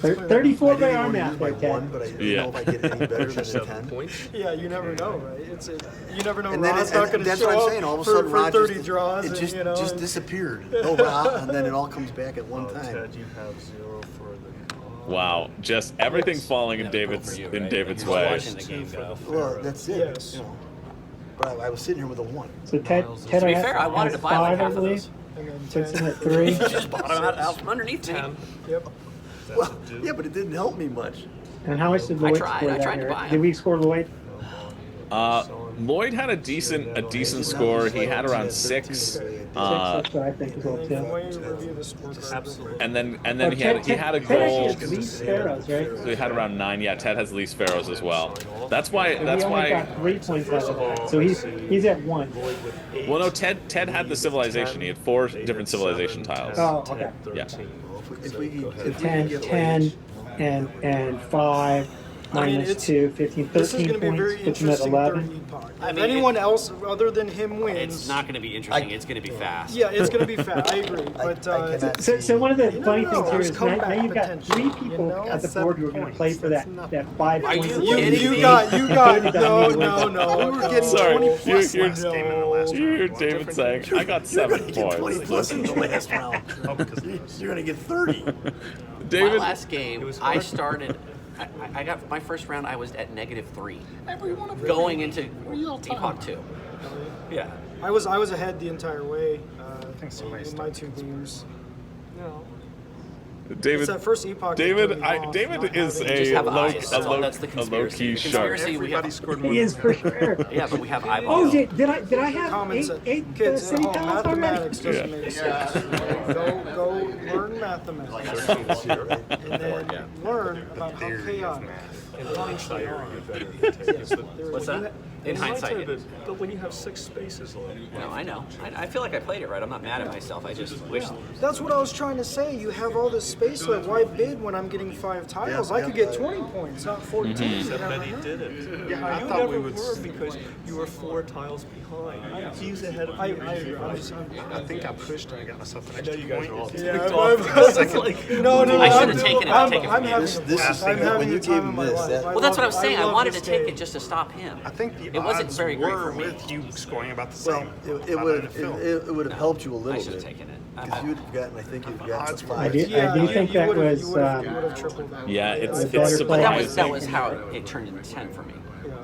34 I by didn't our want to math use my there, Ted. 1, but I didn't Yeah. know if I get any better than a 7 10. points. Yeah, you never know, right? You never know. And then Ra's it, not and going to that's show what I'm up saying. All of a for, sudden, for Rod 30 draws, it and, just you know, just disappeared. No Ra, and then it all comes back at one time. Ted, you have 0 for the god. Wow, just everything falling in Yeah, cool David's for you, in right? David's You're way. watching the game go. Well, that's it. Yes. You know. But I was sitting here with a 1. So Ted To be fair, I wanted to buy like 5, I half of believe. those. And then Sits in 10. at 3. You just bought them out from underneath me. 10. Yep. Well, yeah, but it didn't help me much. And how much did I Lloyd tried. score I that tried to year? buy him. Did we score Lloyd? Lloyd had a decent score. He had around 6. 6, that's what I think as well And too. then when you review the scorecard. Absolutely. And then Oh, he had a Ted actually goal. has least Pharaohs, right? So he had around 9. Yeah, Ted has least Pharaohs as well. That's why. And That's we only why. got 3 points out of that. So he's at 1. Well, no, Ted had the civilization. He had 4 different civilization tiles. Oh, okay. Yeah. If we can 10, get 10, and 5, I mean, minus it's- 2, 15, This is 13 going to be a points, very puts him at interesting 11. third epoch. I If mean, anyone else other than him wins, It's not going to be interesting. It's going to be fast. yeah, it's going to be fast. I agree. But I cannot So one of the You funny never know, things here there's is now comeback you've got 3 potential, people you know? at the board who are going to play for that 5 Are points. you of kidding lead. you me? got David no. Dunn, We were getting Sorry, 20 you- plus you're- last game in the last You hear round. David saying, "I got 7 get 20 points." plus in the last round. Oh, because You're going to get 30. David, My last game, was I hard. started. I got my first round. I was at -3. Going into Epoch 2. Yeah. I was ahead the entire way in my 2 games. David, It's that first epoch. David, that threw me off, David not is having- a just have low, eyes. That's the a conspiracy. low-key The shark. conspiracy, we have. everybody scored more. He is for sure. Yeah, but we have Oh, eyeballs. did I have Common 8 sense. 8 Kids at city home, tiles already? mathematics doesn't Yeah. make sense. Go learn mathematics. And then learn about how chaotic. In hindsight, What's that? In hindsight. But when you have 6 spaces left. No, I know. I feel like I played it right. I'm not mad at myself. I just wish. That's what I was trying to say. You have all this space left. Why bid when I'm getting 5 tiles? I could get 20 points, not 14. Except that he didn't. I you thought never we would were because you were 4 tiles behind. He's ahead of I you. agree. I think I pushed and I got myself an I know extra you guys point. are all Yeah, ticked no, I should have taken it. I'm Take it from having, you. This is I'm when having you the gave time him of my this, life. that- I Well, that's what I love- was saying. I love wanted to this take game. it just to stop him. I think the It wasn't odds very great were for me. with you scoring about the Well, same. it would have helped you a I little should have bit. taken it. Because you'd have gotten, I think you'd have gotten Odds the were I 5. do think that was you would have tripled that. Yeah, it's better it's play. But that surprising. was how it turned into 10 for me.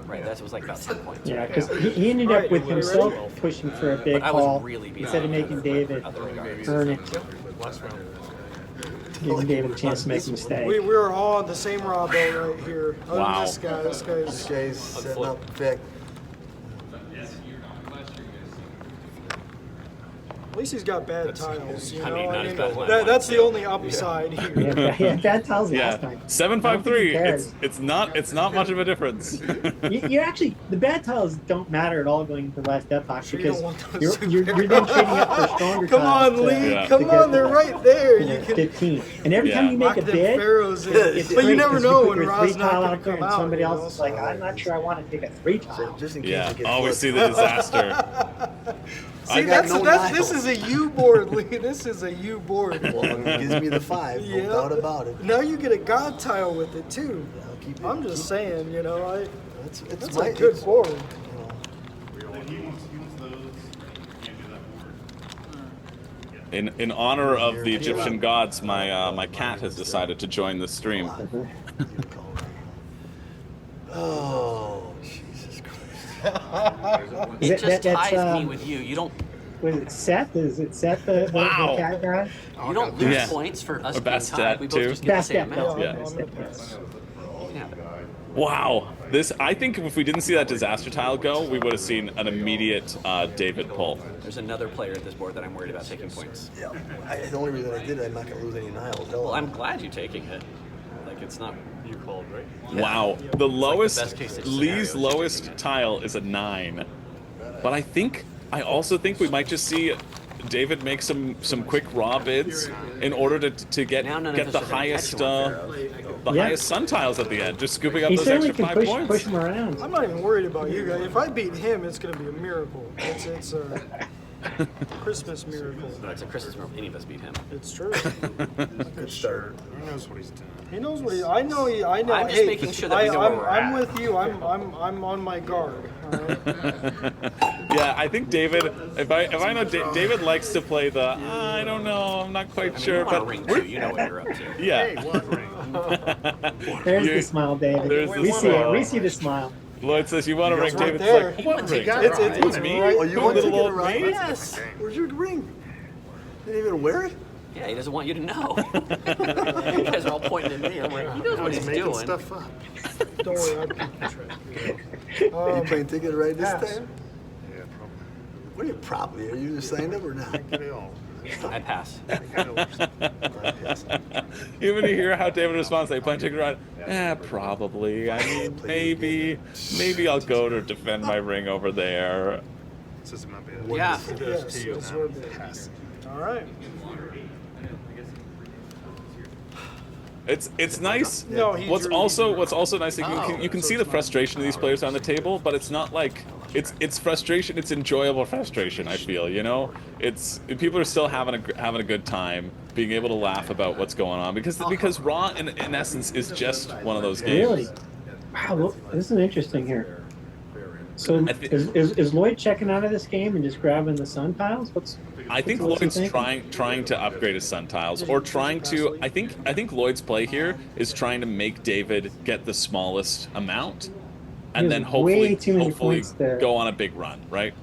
Right, that was like about 10 points. Yeah, because he ended up with himself pushing for a big But I was haul really behind instead of making David other regards. earn it, Last round. giving David a chance to make a mistake. We were all on the same raw boat right here. Other than Wow. This guy's This guy's setting up, in fact, At least he's got bad tiles. You know? I mean, not as bad as mine. that's the only upside here. Yeah, that tells you Yeah, last time. 753. I don't think It's not much of a difference. You actually, the bad tiles don't matter at all going into the last epoch Sure you because don't want those you're then trading up for stronger Come tiles. on, Lee. Yeah. Come to get on, they're right there. You know, You can 15. And every time Yeah. you make lock a them bid, pharaohs in. it's But you great never 'cause know put when your Ra's 3 not tile going out to there come and out. somebody you else know, is like, so- I'm not sure I want to take a 3 tile. just in case Yeah. it gets Oh, we flipped. see the disaster. See, I got no this is a U board, Lee. This is a U board. Well, it gives me the 5, no Yeah. doubt about it. Now you get a god tile with it too. I'll keep it. I'm just saying, you know, It's that's my a good board. In honor of the Egyptian gods, my cat has decided to join the stream. Oh, Jesus Christ. It just That's, ties me with you. You don't Was it Seth? Is it Seth the Wow. cat guy? you don't lose Yeah. points for us Or being Bastet, tied. We both too. just get the same Bastet, amount. Yeah. I'm gonna pass. You can have it. Wow. I think if we didn't see that disaster tile go, we would have seen an immediate David pull. There's another player at this board that I'm worried about taking points. Yeah, the only reason I did it, I'm not going to lose any Niles. Well, I'm glad you're taking it. Like it's not. You called, right? Wow. The lowest, best case Lee's scenario. lowest tile is a 9. But I also think we might just see David make some quick raw bids in order to get Now none of get us the are gonna highest catch you on Pharaoh. Yeah. highest sun tiles at the end, just scooping up He those certainly extra can 5 push points. him around. I'm not even worried about you guys. If I beat him, it's gonna be a miracle. It's a Christmas miracle. No, it's a Christmas miracle. Any of us beat him. It's true. Good start. He knows what he's doing. He knows what he. I know. I know. I'm just hey, making sure that we know where we're I'm at. with you. I'm on my guard. All right? Yeah, I think David. If I know David likes to play the I don't know, I'm not quite I mean, sure, you want a but ring too. You know what you're up to. yeah. Hey, what ring? There's You- the smile, David. there's the We see it. smile. We see the smile. Lloyd says you want to ring. right David's there. like, what ring? It's me? right. Oh, you want to little get a old ride? me? Yes. Where's your ring? Didn't even wear it? Yeah, he doesn't want you to know. You guys are all pointing at me. I'm like, he knows what he's making doing. stuff up. Don't worry, I'll keep track. You playing ticket right this pass. time? Yeah, probably. What are you probably? Are you signed up or not? Get it all. I pass. Even to hear how David responds, they playing ticket ride. Probably. I mean, maybe I'll go to defend my ring over there. This is my bad. Yeah. Yes, it's your bid. All right. It's nice. No, he What's drew- also nice that you can see the frustration of these players on the table, but it's not like it's frustration. It's enjoyable frustration. I feel it's people are still having a good time, being able to laugh about what's going on because Raw in essence is just one of those games. Really? Wow, well, this is interesting here. So is Lloyd checking out of this game and just grabbing the sun tiles? I think what's he Lloyd's thinking? trying to upgrade his sun tiles, or trying to. I think Lloyd's play here is trying to make David get the smallest amount, and There's then way too many hopefully points there. go on a big run, right?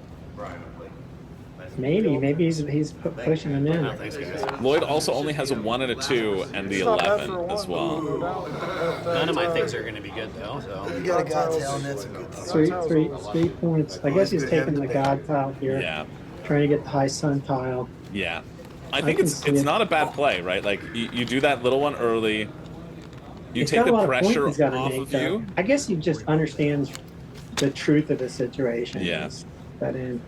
Maybe he's pushing him in. Lloyd also only has a 1 and a 2 and the It's not bad 11 for a as one, well. no doubt. None of my things are going to be good though. So You got a god tail, and that's a good thing. Three points. I guess he's taking the god tile here. Yeah, Trying to get the high sun tile. yeah. I think can it's see it. not a bad play, right? Like you do that little one early. You He's take got a the lot of points pressure he's gotta off make, of though. you. I guess he just understands the truth of the situation. Yeah. That in.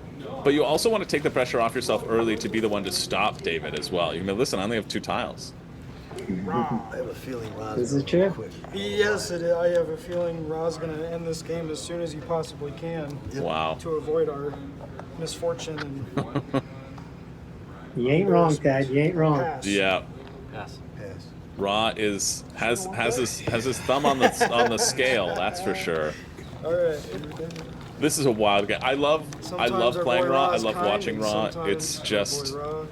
But you also want to take the pressure off yourself early to be the one to stop David as well. You can be, listen, I only have 2 tiles. I have a feeling Ron's Is it gonna true? quit. Yes, it is. I have a feeling Ra's going to end this game as soon as he possibly can Wow. to avoid our misfortune and You ain't wrong, Dad. You ain't wrong. pass. Yeah. pass. Pass. Raw has his thumb on the scale, that's for sure. All right. This is a wild game. I love Sometimes our playing boy Raw. I Ra's love kind, watching and Raw. sometimes It's our just boy Ra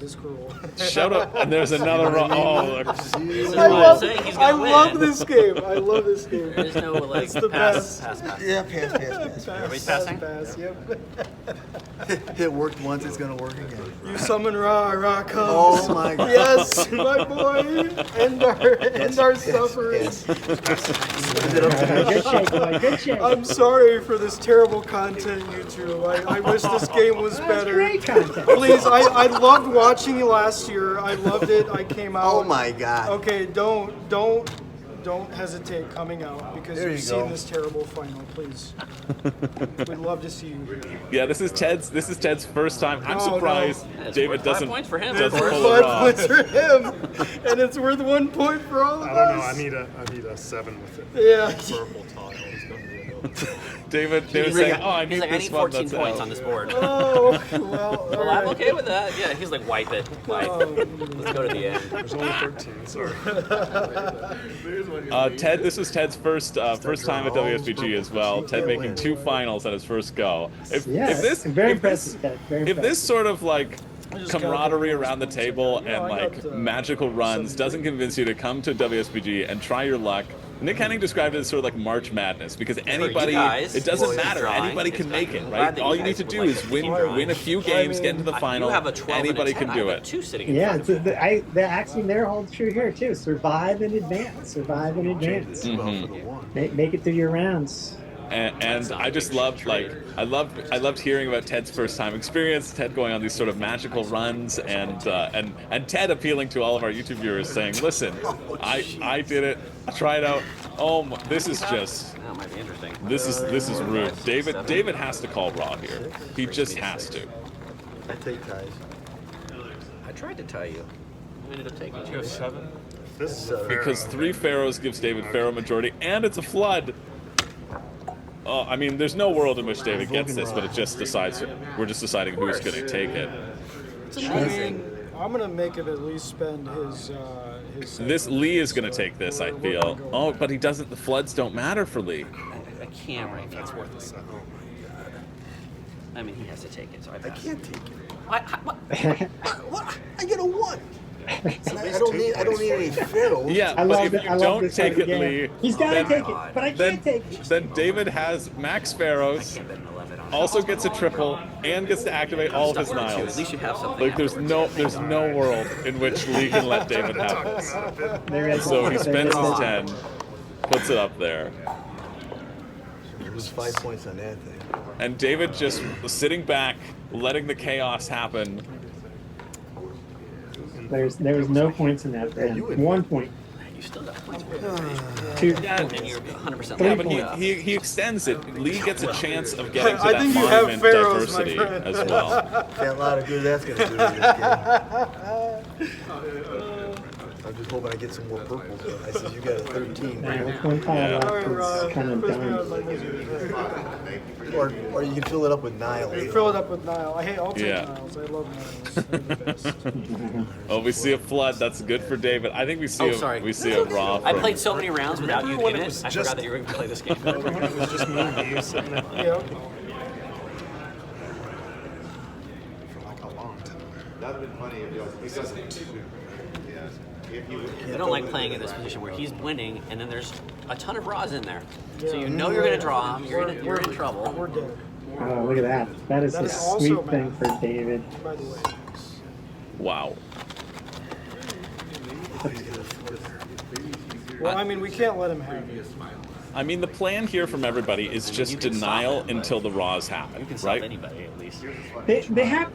is cruel. shut up. And there's another Raw. Oh, look. This is I why I'm love, saying he's I going to love win. this game. I love this game. There's no like It's the pass, best. pass, pass. Yeah, pass. Everybody's passing? Pass, yep. It worked once, it's gonna work again. You summon Ra, Ra comes. Oh my God. Yes, my boy. End our suffering. Is it up to me? Good shake, boy. Good shake. I'm sorry for this terrible content, YouTube. I wish this game was That's better. great content. Please, I loved watching you last year. I loved it. I came out. Oh my God. Okay, don't hesitate coming out because There you've you seen go. this terrible final. Please, we'd love to see you here. Yeah, this is Ted's first time. I'm No, surprised It's David worth 5 doesn't points for him. doesn't It's worth pull a 5 Raw. points for him, and it's worth 1 point for all of I don't know. us. I need a 7 with it. Yeah. Purple tile is going to be a no. David He's saying, like, "Oh, I he's need like, I this need one 14 that's points out." on this board. Oh, well, Well, all I'm right. okay with that. Yeah, he's like, wipe it. Wipe. Let's go to the end. There's only 13, sorry. Ted, this was Ted's first time at WSBG as well. Ted making 2 finals at his first go. If this very impressive, Ted. Very if impressive. this sort of like just gotta camaraderie get those around the points table in there. and No, I like got, magical runs doesn't convince you to come to WSBG and try your luck, Nick Henning described it as sort of like March Madness because anybody, guys, it doesn't well, matter. drawing, Anybody can it's make not- it, I'm right? glad that All you you need guys to would do like is to win keep drawing. win a few games, get into the You final. have a 12 Anybody and a 10. can do I have a it. 2 sitting in Yeah, front of me. the axiom there holds true here too. Survive in advance. Survive in advance. Make it through your rounds. And I just loved I loved hearing about Ted's first time experience, Ted going on these sort of magical runs, and Ted appealing to all of our YouTube viewers, saying, "Listen, I did it, I tried out. Oh, this is just That might be interesting. this is rude. David has to call Raw here. He just has to. I take ties. I tried to tell you. I ended up taking You have 7? This is Because 3 pharaohs gives David pharaoh majority, and it's a flood. Oh, I mean, there's no world in which David gets this, but it just decides. We're just deciding who's going to take it. I mean, I'm gonna make it at least spend his. This Lee is going to take this, I feel. Oh, but he doesn't. The floods don't matter for Lee. I can't right now. That's worth a 7. I mean, he has to take it, so I I pass. can't take it. What? What? I get a 1. I don't need any pharaohs. Yeah, I but love if it. you I love don't this take type it, of game. Lee, He's got to then- take it, but I then can't take it. then David has max pharaohs, Can't bet an 11 on also gets a triple, and gets to activate all of his At Niles. least you have something. Like there's no world in which Lee can let David have this. There it is. So he There spends it his is. 10, puts it up there. You lose 5 points on that thing. And David just sitting back, letting the chaos happen. There's no points in that. Yeah, you would- 1 point. You still got points for it. 2. Yeah, And you're 100% yeah, level but up. he extends it. Lee gets a chance of getting to I that think you have monument pharaohs, my diversity friend. as well. Can't lot of good that's gonna do to this game. I'm just hoping I get some more purples. But I said you got a 13. Yeah, with 1 tile Yeah. left, it's kind of done. Or you can fill it up with Nile. Fill it up with Nile. I'll take Yeah. Niles. I love Niles. They're the best. Oh, we see a flood. That's good for David. I think we see we see a raw. I from- played so many rounds without you when in it it. was I just- forgot that you were going to play this game. When it was just me and you sitting there Yeah. for like a long time. That'd have been funny if it doesn't. If you I don't like playing in this position where he's winning and then there's a ton of raws in there. So you know you're going to draw him. You're in trouble. We're dead. Oh, look at that. That is That a is also sweet thing math. for David. By the way. Wow. Well, I mean, we can't let him have it. I mean, the plan here from everybody is just denial until the raws happen, You can solve right? anybody at least. They have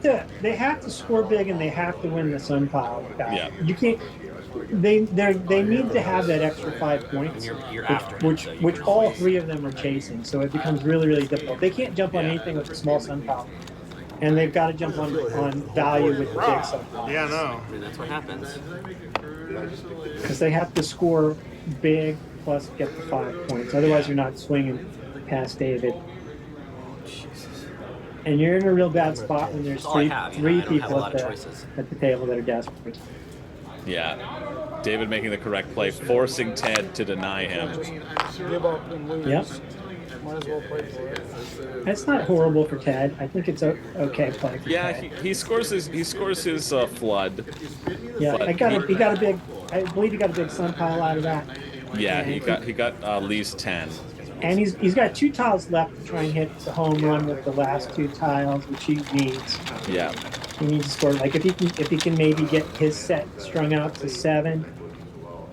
to score big and they have to win the sun pile. Yeah. You can't. They need to have that extra 5 points, You're after him, which so you which can all always- 3 of them are chasing. So it becomes really difficult. They can't jump on Yeah. anything with a small sun pile, and they've got to jump on value with the big sun pile. Yeah, no. I mean, that's what happens. Because they have to score big plus get the 5 points. Otherwise, you're not swinging past David. And you're in a real bad spot when there's That's all I have, you know, three I don't have a people lot of choices. at the table that are desperate. Yeah. David making the correct play, forcing Ted to deny him. Give up and lose. Yep. Might as well play for it. That's not horrible for Ted. I think it's okay play for Yeah, Ted. he scores his flood. Yeah, but he got a big. I believe he got a big sun pile out of that. Yeah, he got Lee's 10. And he's got 2 tiles left to try and hit the home run with the last 2 tiles, which he needs. Yeah. He needs to score. Like if he can maybe get his set strung out to 7,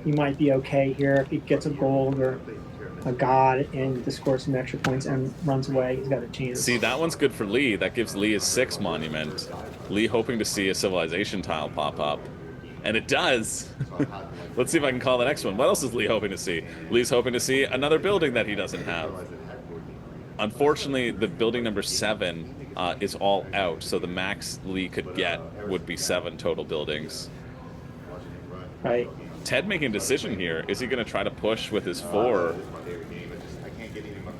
he might be okay here. If he gets a gold or a god and to score some extra points and runs away, he's got a chance. See, that one's good for Lee. That gives Lee his 6 monument. Lee hoping to see a civilization tile pop up. And it does. Let's see if I can call the next one. What else is Lee hoping to see? Lee's hoping to see another building that he doesn't have. Unfortunately, the building number 7 is all out, so the max Lee could get would be 7 total buildings. Right. Ted making a decision here. Is he going to try to push with his 4?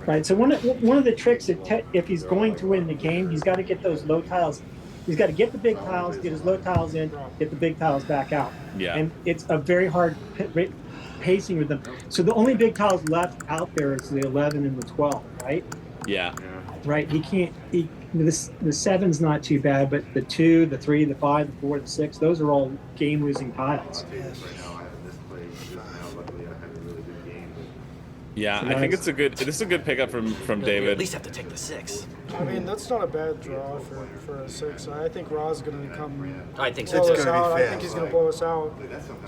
Right. So one of the tricks that Ted, if he's going to win the game, he's got to get those low tiles. He's got to get the big tiles, get his low tiles in, get the big tiles back out. Yeah. And it's a very hard pacing with them. So the only big tiles left out there is the 11 and the 12, right? Yeah. Right. He can't. The 7's not too bad, but the 2, the 3, the 5, the 4, the 6, those are all game-losing tiles. Yeah, So I think nice. this is a good pickup from You at David. least have to take the 6. I mean, that's not a bad draw for a 6. I think Ra's going to come I think blow so. It's us gonna be out. I fast. think he's going to blow us out.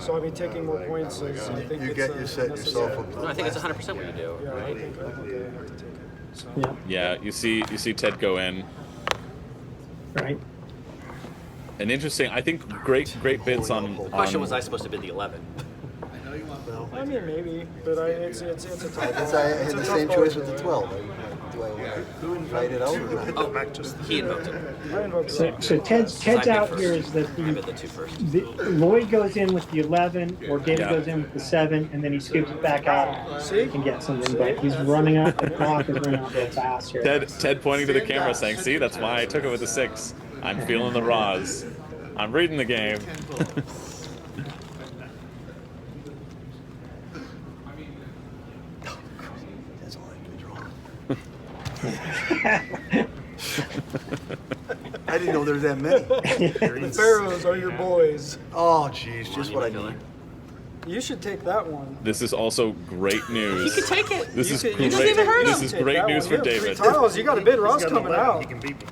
So I mean, taking more points is. I think You it's get a you set necessary. yourself up. No, I think it's 100% what you do, Yeah, I right? think I have to take it. So. Yeah. Yeah, you see Ted go in. Right. An interesting, I think great bits on. The question was, I supposed to bid the 11? I mean, maybe, but it's a tough. I had it's a the tough same call choice to with the do. 12. Do I write it out or not? Oh, he invoked it. I invoked So, it. so Ted's I bid out first. here is that I bid the 2 first. Lloyd goes in with the 11, or David Yeah. goes in with the 7, and then he scoops it back out See? and gets something. But he's running out. The clock is running out real fast here. Ted pointing to the camera saying, "See, that's why I took it with the 6. I'm feeling the raws. I'm reading the game." That's all I can draw. I didn't know there's that many. The pharaohs are your boys. Oh, jeez, just what I need. You should take that one. This is also great news. He could take it. This is It great. doesn't even hurt This him. is great news for David. Tiles, you got a bid. Ross He's got coming 11, out. He can beat me.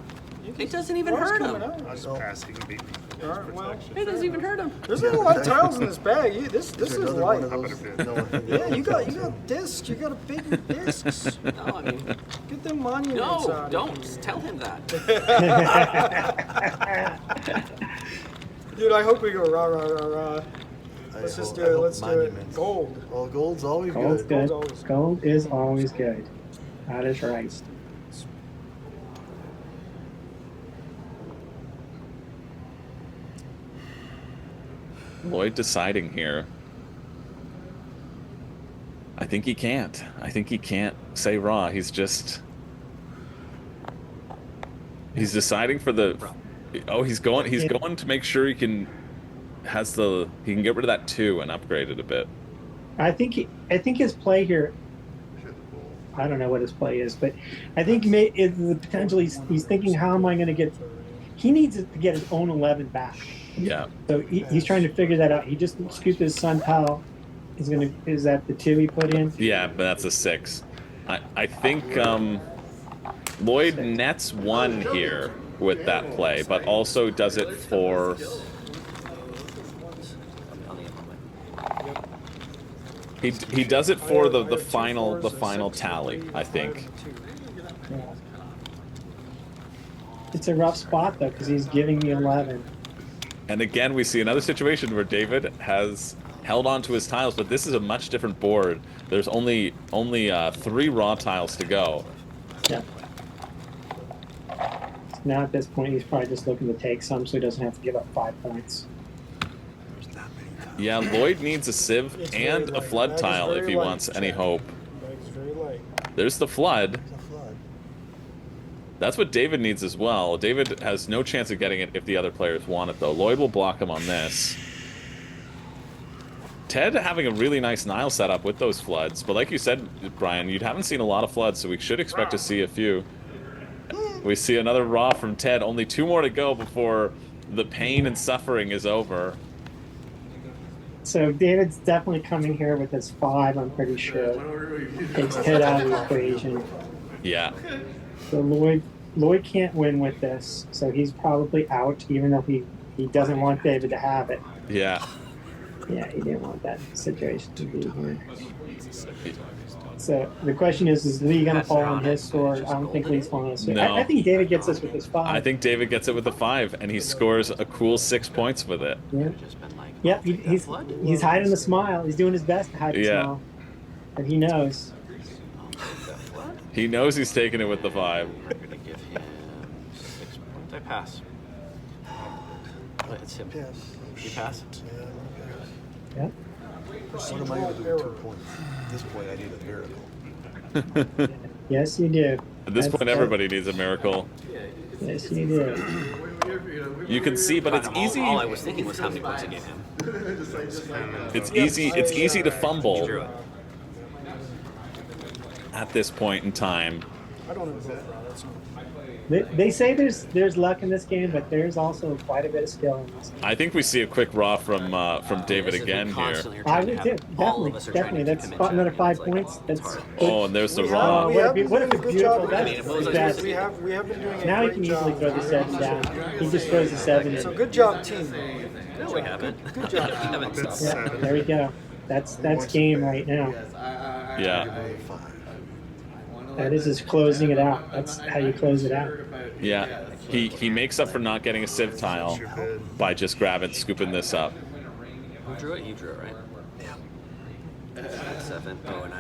It doesn't even Ross hurt coming him. out. I'll just pass. He can beat me. All right, well, It doesn't even hurt him. there's not a lot of tiles in this bag. This is Another light. one of those. No one can Yeah, get. you got discs. You got a big discs. No, I mean, Get them monuments no, out. don't tell him that. Dude, I hope we go rah rah rah rah. Let's just do it. Let's do it. Gold. Well, gold's always Gold's good. good. Gold is always good. That is right. Lloyd deciding here. I think he can't. I think he can't say raw. He's deciding for the. Oh, he's going to make sure he can get rid of that 2 and upgrade it a bit. I think his play here. I don't know what his play is, but I think the potential he's thinking, how am I going to get? He needs to get his own 11 back. Yeah. So he's trying to figure that out. He just scooped his Sun tile. Is that the 2 he put in? Yeah, but that's a 6. I think Lloyd nets 1 here with that play, but also does it for. He does it for the final tally, I think. It's a rough spot though because he's giving me 11. And again, we see another situation where David has held on to his tiles, but this is a much different board. There's only 3 raw tiles to go. Yeah. Now at this point, he's probably just looking to take some, so he doesn't have to give up 5 points. Yeah, Lloyd needs a sieve It's and very a light. flood Bag is tile if very he light, wants any Chad. hope. Bag's very light. There's the flood. It's a flood. That's what David needs as well. David has no chance of getting it if the other players want it, though. Lloyd will block him on this. Ted having a really nice Nile setup with those floods, but like you said, Brian, you haven't seen a lot of floods, so we should expect to see a few. We see another raw from Ted. Only 2 more to go before the pain and suffering is over. So David's definitely coming here with his 5, I'm pretty sure. Takes Ted out of the equation. Yeah. So Lloyd can't win with this, so he's probably out, even though he doesn't want David to have it. Yeah. Yeah, he didn't want that situation to be here. So the question is Lee going to fall on his sword? I don't think Lee's falling on his sword. No. I think David gets this with his 5. I think David gets it with the 5, and he scores a cool 6 points with it. Yeah. Yeah, he's hiding the smile. He's doing his best to hide the smile. And he knows. He knows he's taking it with the 5. I'm gonna give him 6 points. I pass. It's him. Yes. You pass? Yeah. What am I going to do with 2 points? At this point, I need a miracle. Yes, you do. At this point, everybody needs a miracle. Yes, you do. You can see, but it's easy. All I was thinking was how many points I gave him. It's easy. It's easy to Drew fumble it. at this point in time. I don't have a vote for that. That's not. They say there's luck in this game, but there's also quite a bit of skill in this game. I think we see a quick raw from David This is again we here. constantly are I trying to would have- too. all of Definitely, us are trying to definitely. keep That's him in check, another and 5 it's like, points. it's That's hard. Oh, and there's the We raw. have- what a been doing beautiful a good job. that's- I mean, what was I that's- supposed to We have been doing a Now he great can easily job. throw the 7 down. He just throws the 7 So in. good job, team. No, we haven't. Good job. We haven't stopped. Yeah, there we go. That's game right now. Yeah. That is just closing it out. That's how you close it out. Yeah. He makes up for not getting a sieve tile by just scooping this up. Who drew it? You drew it, right? Yeah. 7. Oh, and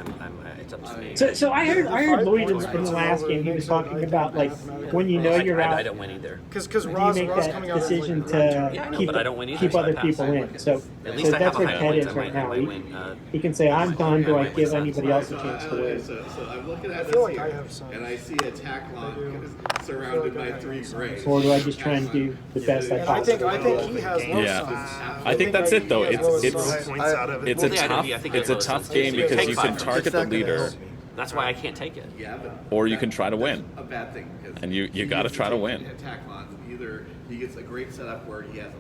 it's up to me. So I heard Lloyd in the last game. He was talking about like when you know you're I out. don't win either. Because Do you Ross make coming that out decision like, to Yeah, I know, keep but I don't win either, keep so I other pass. people in? So At least I that's have a where high Ted points. is I right might now. win. He can say, "I'm done. Do I give anybody else a chance to win?" So I'm looking at I this feel like here, I have some. and I see a tack line surrounded by 3 grays. Or do I just try and do the best I And I think possibly he has low Yeah. sums. I think that's it though. He has low It's sums. Points out of it. it's a Well, yeah, I tough think it's a I tough know. game You because take you can 5. target It's the not gonna leader help me. That's why I can't take it. Yeah, but or you can try to win. a bad thing. 'Cause And you got to try to win. attack lines. Either he gets a great setup where he has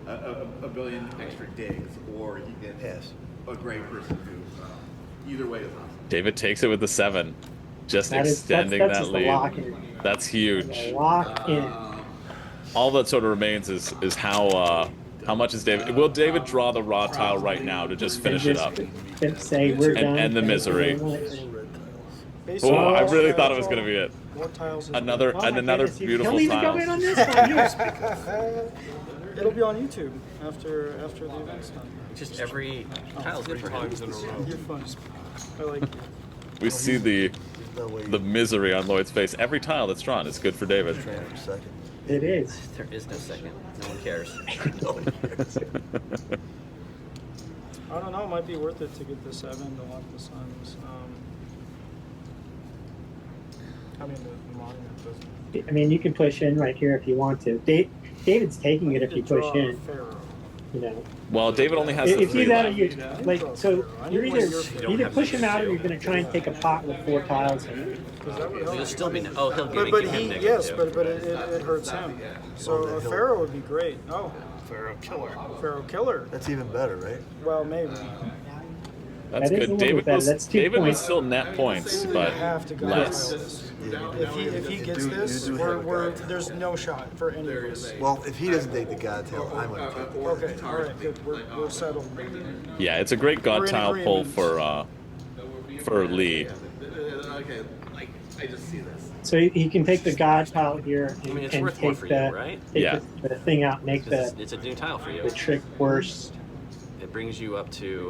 a billion extra digs, or he gets Yes. a great person who, either way is awesome. David takes it with the 7, just That's extending just that a lead. lock in. That's huge. A lock in. All that sort of remains is how much is David? Will David draw the raw tile right now to just finish it up And say we're done. and the thank you misery? very much. Based Oh, on I all really the thought it was going to natural- be it. More tiles. is Another Oh my another goodness, beautiful he'll even go in tile. on this one. better. It'll be on YouTube after the event's done. Just every tile's good for him. Times in a row. You're fun. I like it. We see There's no way the misery on Lloyd's face. Every tile that's drawn is good for David. trying for second. It is. There is no second. No one cares. I don't know. It might be worth it to get the 7 to lock the Suns. I mean, the monument doesn't. I mean, you can push in right here if you want to. David's taking it if you push in. Pharaoh. You know, Well, David only has the it's 3 either that or left. you like. So you're either push him out or you're going to try and take a pot with 4 tiles in it. He'll still be. Oh, he'll be But making he, him negative yes, too. but it hurts him. So a Pharaoh would be great. Oh, Pharaoh killer. Pharaoh killer. That's even better, right? Well, maybe. That's That is a good. little David better. was That's 2 David was points. still net points, You but have to go less. with this. Yeah. If he gets You this, do have a we're guy. there's no shot for any of us. Well, if he doesn't take the god tail, I'm gonna take the god Okay, all right, good. We're settled. Yeah, it's a great god We're in tile pull agreement. for Lee. Okay, like, I just see this. So he can take the god tile here I mean, it's and worth more take for the you, right? take Yeah. the thing out, make Because the it's a new tile for you. the trick worse. It brings you up to.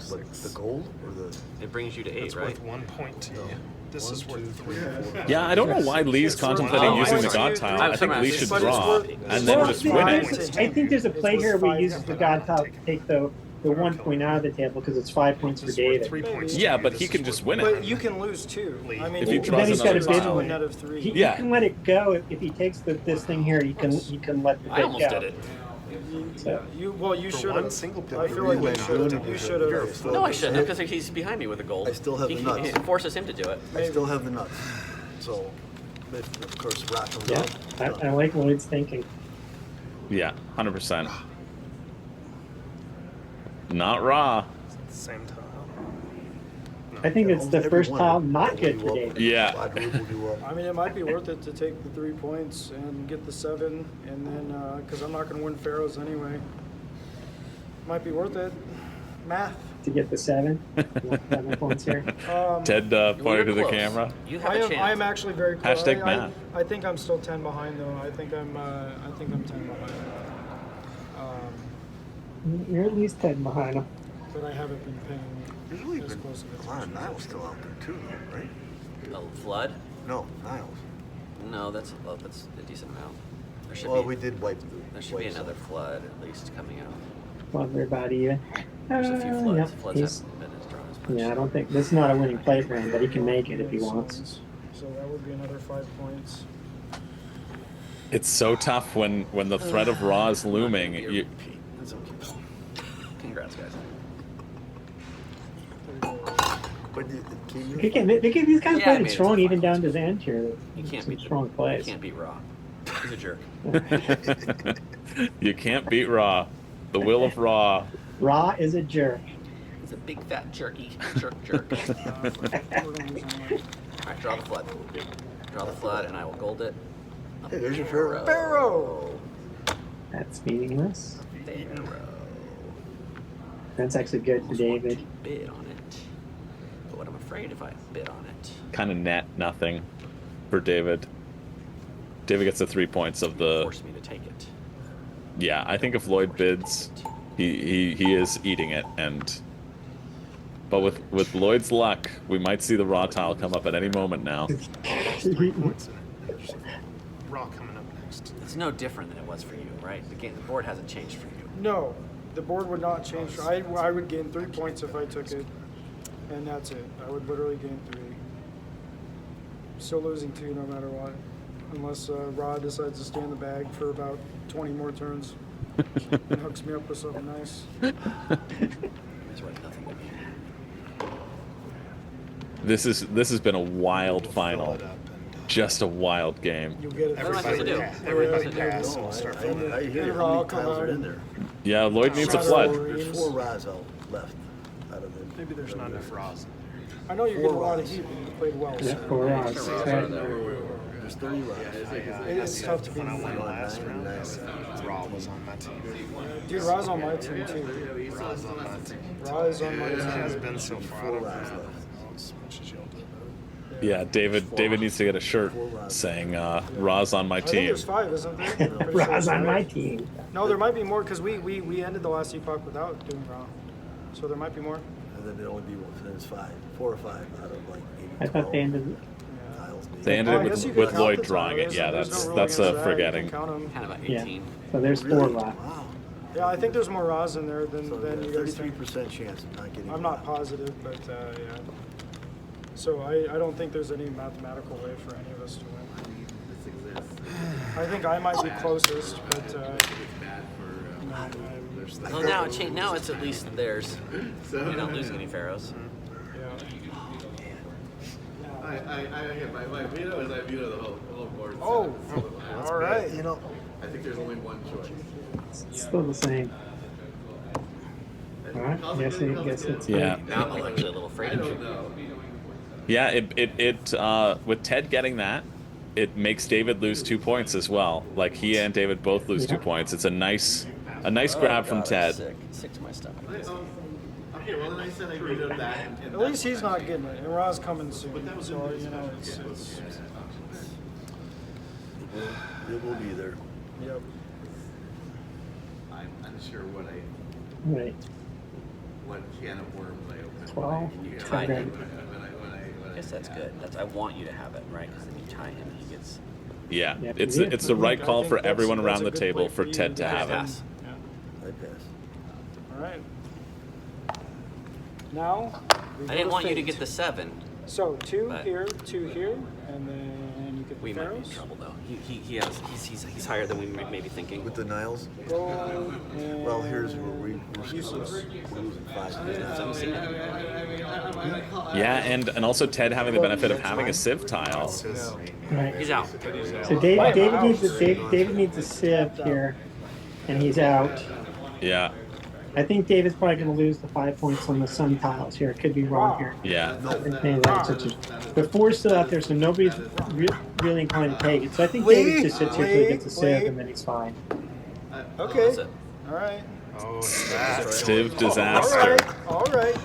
Like the gold or the It brings you to 8, It's right? worth 1 point to you. This is worth 3. Yeah, I don't know why Lee's contemplating Oh, using the sorry. god tile. I I was think talking Lee about should this, but it's draw worth- and then Well, just see, win I it. think there's a play It's here worth where 5 he uses the god tile to take the 1 point out of the table because it's 5 points for This is worth David. 3 points. to Yeah, you. but This he is can worth just win But it. you can lose too. I mean, If he you draws Then he's got a another bid tile. win. net of 3. He Yeah. can let it go if he takes this thing here. He can let the I bid almost go. did it. So You For should one have. single I feel like you should have. No, I shouldn't have because he's behind me with the gold. I still have the nuts. It forces him to do it. I still have the nuts. So, if of course rock comes yeah, out. I like Lloyd's thinking. Yeah, 100%. Not raw. Same tile. I think it's the Every first one tile will not go good you for up. David. Yeah. Quadruple you up. I mean, it might be worth it to take the 3 points and get the 7, and then because I'm not going to win Pharaohs anyway. Might be worth it. Math. To get the 7. 7 points here. Ted pointed to the close. camera. You have a chance. I am actually very close. Hashtag math. I think I'm still 10 behind though. I think I'm 10 behind. You're at least 10 behind him. But I haven't been paying There's really as been close of a lot of attention. Niles still out there too, though, right? A flood? No, Niles. No, that's a decent amount. There should Well, be. we did wipe the. There should be wipe some. another flood at least coming out. Well, we're about even. There's a few floods. Yep, Floods he's- haven't been as drawn as much. yeah, I don't think this is not a winning playground, but he can make it if he wants. So that would be another 5 points. It's so tough when the threat of raw is looming. You, That's okay. Congrats, guys. But He can, these guys Yeah, I played made it it strong to even finals. down to the end here. You can't Some beat strong You plays. can't beat Raw. He's a jerk. you can't beat raw. The will of raw. Raw is a jerk. He's a big fat jerky. Jerk. All right, draw the flood. Draw the flood, and I will gold it. Hey, there's your Pharaoh. Pharaoh! That's meaningless. Pharaoh. That's actually good for Almost want David. to bid on it. But what I'm afraid if I bid on it. Kind of net nothing for David. David gets the 3 points of the. Force me to take it. Yeah, I think if Lloyd bids, he is eating it, and. But with Lloyd's luck, we might see the raw tile come up at any moment now. 3 points in it. Raw coming up next. It's no different than it was for you, right? The board hasn't changed for you. No, the board would not change. I would gain 3 points if I took it, and that's it. I would literally gain 3. Still losing 2 no matter what. Unless Rod decides to stay in the bag for about 20 more turns and hooks me up with something nice. It's worth nothing to me. This has been a wild final. Fill it up and Just a wild game. You'll get it. What am I supposed to do? Everybody Yeah. pass. No, Start I from hear you. It'll How all many come tiles are out. in there? Yeah, Lloyd needs a Shadow flood. Warriors. There's 4 Raz left out of the. Maybe there's not enough Raws. I know you're getting a lot of heat, but you played well. Yeah, So 4 rounds. Raws Okay. are there. There's 30 Raz. it's tough to beat. When I won last round, Raw was on my team. Dude, Ra's on my team too. Raw's on my team. Ra is on my It team. has been so far. I 4 don't Raz know left. as much as y'all did. Yeah, David needs to get a shirt saying Ra's on my I think team. there's 5, isn't there? I'm pretty sure Ra's there's on my 5. team. No, there might be more because we ended the last epoch without doing Ra. So there might be more. And then there'd only be one. Then it's 5. 4 or 5 out of like maybe I thought they ended. tiles. They ended Oh, I it guess you with could count Lloyd the drawing it. tiles. Yeah, There's that's no rule that's against a that. forgetting. You can count 'em. Kind of about Yeah. 18. So there's 4 Really? left. Wow. Yeah, I think there's more Ra's in there than So you guys think. 33% chance of not getting. I'm not positive, but yeah. So I don't think there's any mathematical way for any of us to win. I think I might be closest, but Well, now it changed. Now it's at least theirs. You're not losing any pharaohs. yeah. My veto is I veto the whole board. Oh, all right. You know, I think there's only one choice. It's still the same. All right. Guess it's Yeah. Now I'm actually a little afraid of you. Yeah, it with Ted getting that, it makes David lose 2 points as well. Like he and David both lose 2 points. It's a nice grab from God, Ted. I'm sick to my stomach. Okay, well then I said I vetoed that. And At least he's not getting it, and Ra's coming soon. So you know, it's it will be there. yep. I'm unsure what Right. can of worms I opened. 12. You tie Okay. him. I guess that's good. I want you to have it, right? Because then you tie him and he gets. Yeah, Yeah, it's yeah. the right I call think for that's- everyone that's around a the good table play for you. Ted to Yeah, have it. Pass. Yeah. I pass. All right. Now. we I go didn't want you to fate. get the 7. So 2 But- here, 2 here, and then you get We the might be in pharaohs. trouble though. He's higher than we may be thinking. With the Niles, Gold well, here's where and we're useless. losing 5. I'm seeing it. Yeah, and also Ted having the benefit of having a Civ tile. Right. He's out. So David needs a sieve here, and he's out. Yeah, I think David's probably going to lose the 5 points on the sun tiles here. Could be wrong here. yeah. But 4's still out there, so nobody's really inclined to take it. So I think David just sits here until he gets a sieve, and then he's fine. Okay. That's it. All right. Oh, that. Civ All disaster. right. All right.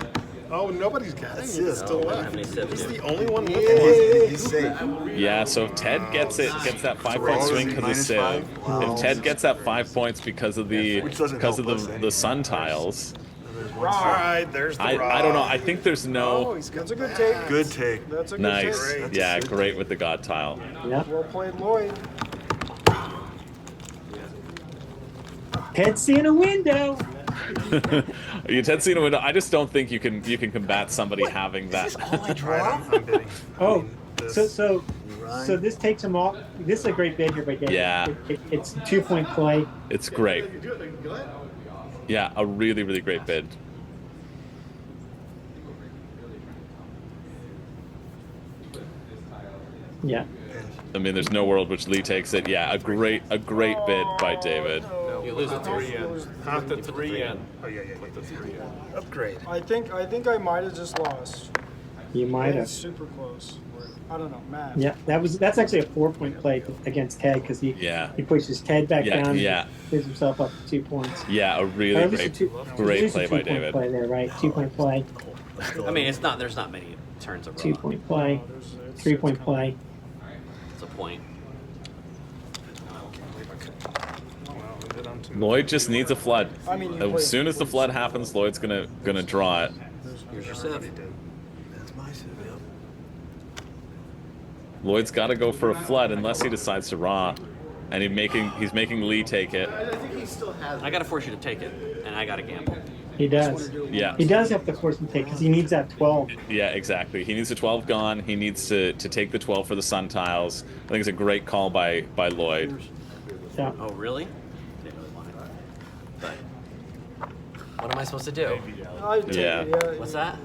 Oh, nobody's got it. It's it. still We don't have left. any 7. He's the only one with And it. he's safe. Yeah, so if Ted gets that 5-point swing because of Minus Civ, 5? Wow. if Ted gets that 5 points because of Which doesn't help us the anyway. sun tiles, All right, there's the I don't know. I think there's Oh, no he's got That's a good take. Good take. That's a good nice. take. Yeah, great with the God tile. Yeah. Well played, Lloyd. Ted's seeing a window. You Ted seen a window. I just don't think you can combat somebody having that. I'm bidding. Oh, This- so Ryan? this takes him off. This is a great bid here by David. Yeah. It's a 2-point play. It's great. Yeah, a really great bid. Yeah. I mean, there's no world which Lee takes it. Yeah, a great bid by David. You lose the 3 in. Put the You put the 3 3 in. in. Oh, yeah. Put the 3 in. Upgrade. I think I might have just lost. You might It's have. super close. I don't know, Matt. Yeah, that's actually a 4-point play against Ted because he pushes Ted back Yeah, down. yeah. Gives himself up to 2 points. Yeah, a Or really at least great a play by 2-point David. play there, right? 2-point play, I mean, there's not many turns of raw. 2-point play, 3-point play. It's a point. Lloyd just needs a flood. I mean, you play As soon as the flood happens, Lloyd's gonna draw it. Here's your Civ. That's my Civ, yep. Lloyd's got to go for a flood unless he decides to raw, and he's making Lee take it. I think he still has. I gotta force you to take it, and I gotta gamble. He does. Yeah, He does have to force him to take because he needs that 12. yeah, exactly. He needs the 12 gone. He needs to take the 12 for the sun tiles. I think it's a great call by Lloyd. Yeah. Oh, really? Didn't really want it. But what am I supposed to do? I take Yeah. it, What's that?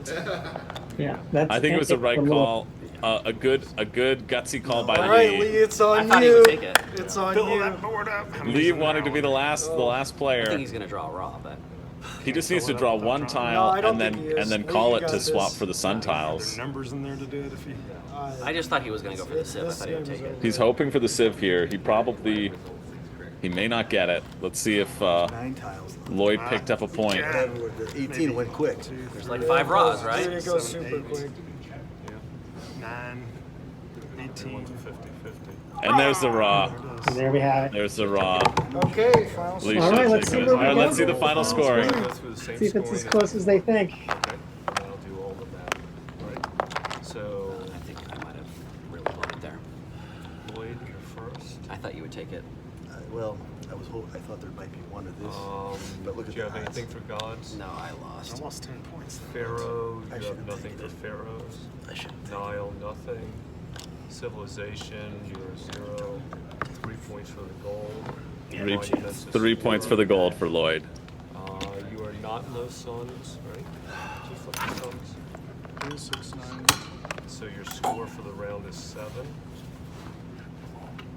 Yeah. That's, I think it was the right little- call. a good gutsy call by All right, Lee. Lee, it's on I thought he you. would take it. It's on Fill you. that board up. I'm Lee using wanted to that be the one. last I think player. he's gonna draw raw, but He just needs to draw one No, tile I don't and think he is. then Lee, call you it got to this. swap for the sun There's tiles. numbers in there to do it if you. I just thought he was gonna go for the civ. I thought he would take it. He's hoping for the civ here. He may not get it. Let's see if 9 tiles. Lloyd picked up a point. Yeah. The 18 went quick. There's like 5 raws, Dude, right? it goes 7, super 8. quick. 9, 18. 50-50. And there's the raw. And there we have it. There's the raw. Okay, final Lee score. All right, should've let's taken see it. where we All right, go. let's see the final scoring. Scoring. Go through the same See if it's as scoring. close as they think. Okay, and I'll do all the math. Right. So I think I might have really blown it there. Lloyd, you're first. I thought you would take it. Well, I thought there might be one of this. But look at Do you the have odds. anything for gods? No, I lost. Almost 10 points. Pharaoh, I you should've have nothing taken for it. pharaohs. I should Nile, nothing. Civilization, you're 0. 3 points for the gold. Monuments is 3 points for the gold for Lloyd. You are not in those suns, right? Two flipping suns. 3, 6, 9. So your score for the round is 7.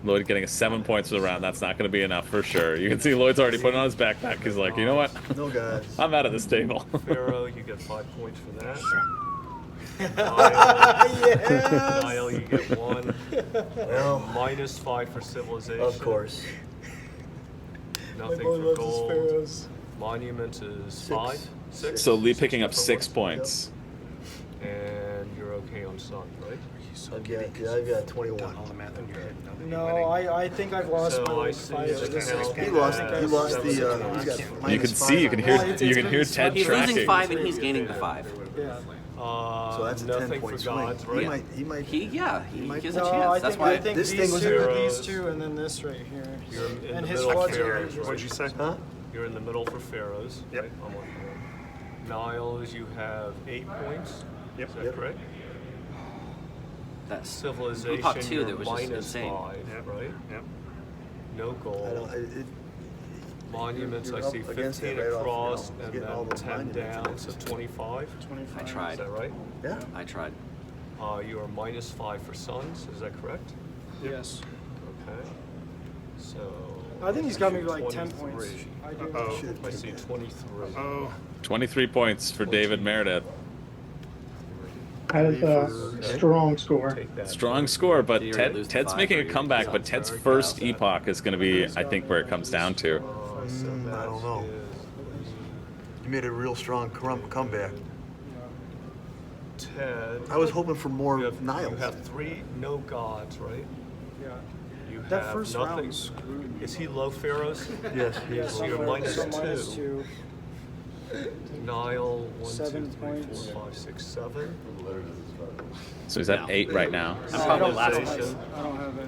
Lloyd getting 7 points for the round. That's not going to be enough for sure. You can see Lloyd's already putting on his backpack. He's like, you know what? No gods. I'm out of this table. Pharaoh, you get 5 points for that. Nile, Nile, you get 1. Well, Minus 5 for civilization. of course. Nothing My boy for loves his gold. pharaohs. Monument is 6. 5. 6. So Lee picking up 6 points. And you're okay on sun, right? I've got 21. All the math in your head. No, I think I've lost So by I like see 5 it's or 6. now- He lost the, You can -5 see, you can on hear, that. you can hear Ted He's losing tracking. 5 and he's gaining the 5. Yeah. So that's a 10 nothing point for swing. gods, He right? might, he might, He might- gives a No, chance. I That's think, why I think This these thing was two, in- these two, and then this right here. You're in And the his middle floods for are pharaohs, usually- What'd you say? huh? You're in the middle for pharaohs. Yep. Right? I'm looking at Niles, you have 8 points. Yep. Is that Yep. correct? that's Civilization, Epoch 2 you're that was just minus insane. 5, Yep. right? Yep. No I gold. don't, Monuments, you're I up see against 15 it right off, across you know, and getting all then those 10 monuments. down, so 25. 25. I Is tried. that right? yeah. I tried. You are minus 5 for suns, is that correct? Yes. Okay. So. I think he's got maybe like 10 points. 23. I do. Uh-oh. I see 23. Oh, 23 points for David Meredith. That is a strong score. Take that. Strong score, but Did you already lose the Ted's 5 making or a you comeback, just but on Ted's third? first epoch is going to be, I think, where it comes down to. So I that don't know. is You made a real strong comeback. Ted. I was hoping for more You have, Niles. you have 3 no gods, right? Yeah. You That have first nothing. round was screwed. Is he low pharaohs? Yes, Yeah, yes. So you're minus so minus 2. 2. Nile, 1, 7 2, 3, 4, points. 5, 6, 7. So he's at 8 right now. I'm probably last Civilization. place. I don't have it.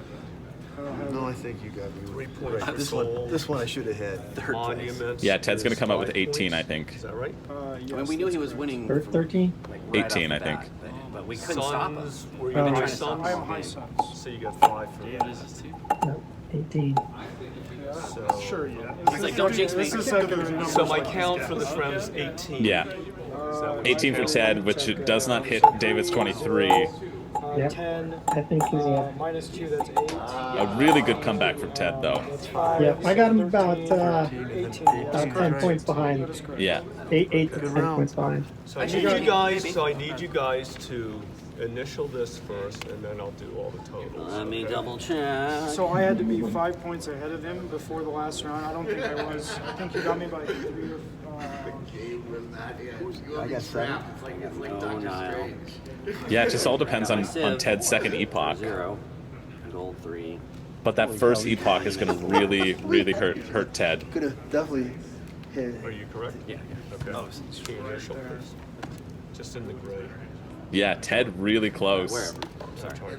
I don't have No, it. I think you got me. 3 points Right. for This gold. one I should have had. Third place. Monuments. Yeah, Ted's going is to come out with 5 18, points. I think. Is that right? Yes, I mean, we knew he that's was correct. winning. 13? Like, right 18, off the I bat, think. but we couldn't stop him. Suns, were you Oh. in your I suns? I am high suns. So you got 5 for that. No, 18. So, sure, yeah. He's like, don't jinx me. This is second. so my count for this round is 18. Yeah. Is that what 18 for you- Ted, which does not hit David's 23. Yep. 10. I think he's Minus 2, that's 8. A really good comeback from Ted, though. That's 5. Yeah, I got him about 18. 10 points behind. That is correct. Yeah. 8 to 10 round. points behind. So I Actually, need you maybe. guys. So I need you guys to initial this first, and then I'll do all the totals. Let me okay? double check. So I had to be 5 points ahead of him before the last round. I don't think I was. I think he got me by 3 or. I got 7. No, Nile. Yeah, it just all depends on Ted's second epoch. 0. Gold 3. But that first epoch is going to really hurt Ted. Could have definitely hit. Are you correct? Yeah. Okay. So you initial first. Just in the gray. Yeah, Ted really close. Wherever. Sorry.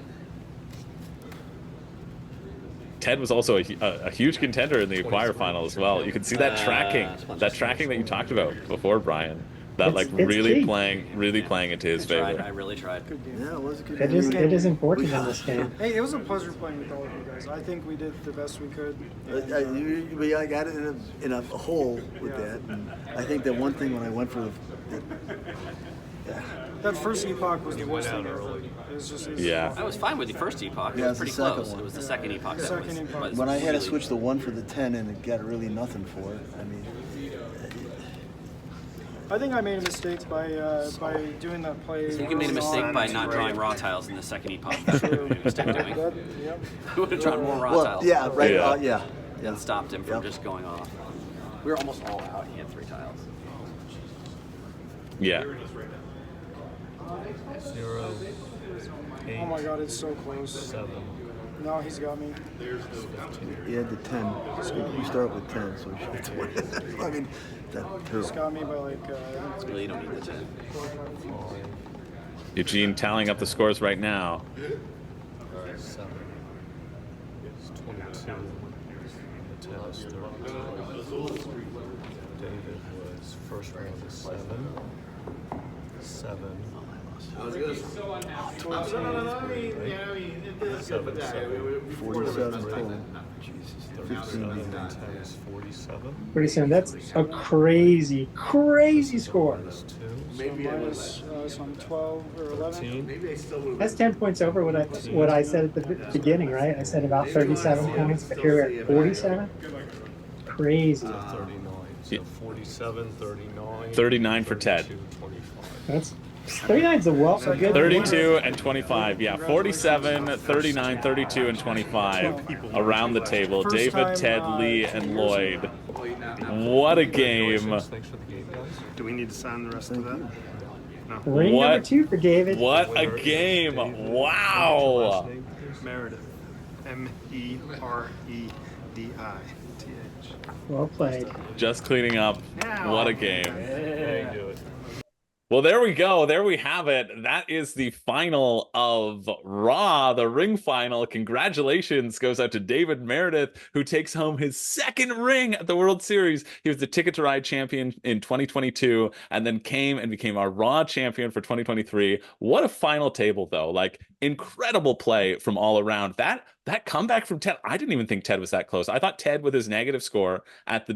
Ted was also a huge contender in the Acquire final as well. You can see that tracking that you talked about before, Brian. That It's really key. playing into his I tried. I favor. really tried. Good game. Yeah, it was a good It is important in this game. Hey, it was a pleasure playing with all of you guys. I think we did the best we could. I got it in a hole with Yeah. that. And I think that one thing when I went for the That first epoch was the He worst went thing out ever. early. It was just. Yeah. I was fine with the first epoch. It Yeah, was it's pretty the second close. one. It was the second epoch that Second was. epoch. When I had to really- switch the 1 for the 10 and it got really nothing for it, I mean, I think I made a mistake by doing that play. You made a mistake by not drawing raw tiles in the second epoch. That's what you made a mistake doing. Yep. You would have drawn more raw well, tiles. yeah, right, Yeah. yeah. And stopped him from Yep. just going off. We were almost all out. He had 3 tiles. Yeah. 0, 8, Oh my God, it's so close. 7, No, he's got me. He had the 10. So you start with 10, so you should win. I mean, that's He's terrible. got me by like. Really, you don't need the 10. Eugene tallying up the scores right now. 7. It's 22. The 10 is 32. David was first round is 7. 7. I was gonna say, no, I mean, yeah, I mean, it does go with that. 47 total. Jesus. 37 15 and 10 is 47. 47. That's a crazy, crazy score. Minus 2. Maybe I Minus was, some 12 or 11. 13. maybe I still would. That's 10 points over what I said at the beginning, right? I said about 37 points, but here we're at 47. Crazy. 39. So 47, 39. 39 for Ted. 22, 25. That's 39 is a good 32 and 25. Yeah, 47, 39, 32, and 25 around the table. First David, time, Ted, Lee, 2 and years Lloyd. ago. What a game. Thanks for the game, guys. Do we need to sign the rest of that? Ring What- number 2 for David. What a game. Wow. Meredith. MEREDITH. Well played. Just cleaning up. What a game. Yeah, you do it. Well, there we go. There we have it. That is the final of Raw, the ring final. Congratulations goes out to David Meredith, who takes home his 2nd ring at the World Series. He was the Ticket to Ride champion in 2022 and then came and became our Raw champion for 2023. What a final table, though. Like, incredible play from all around. That comeback from Ted, I didn't even think Ted was that close. I thought Ted, with his negative score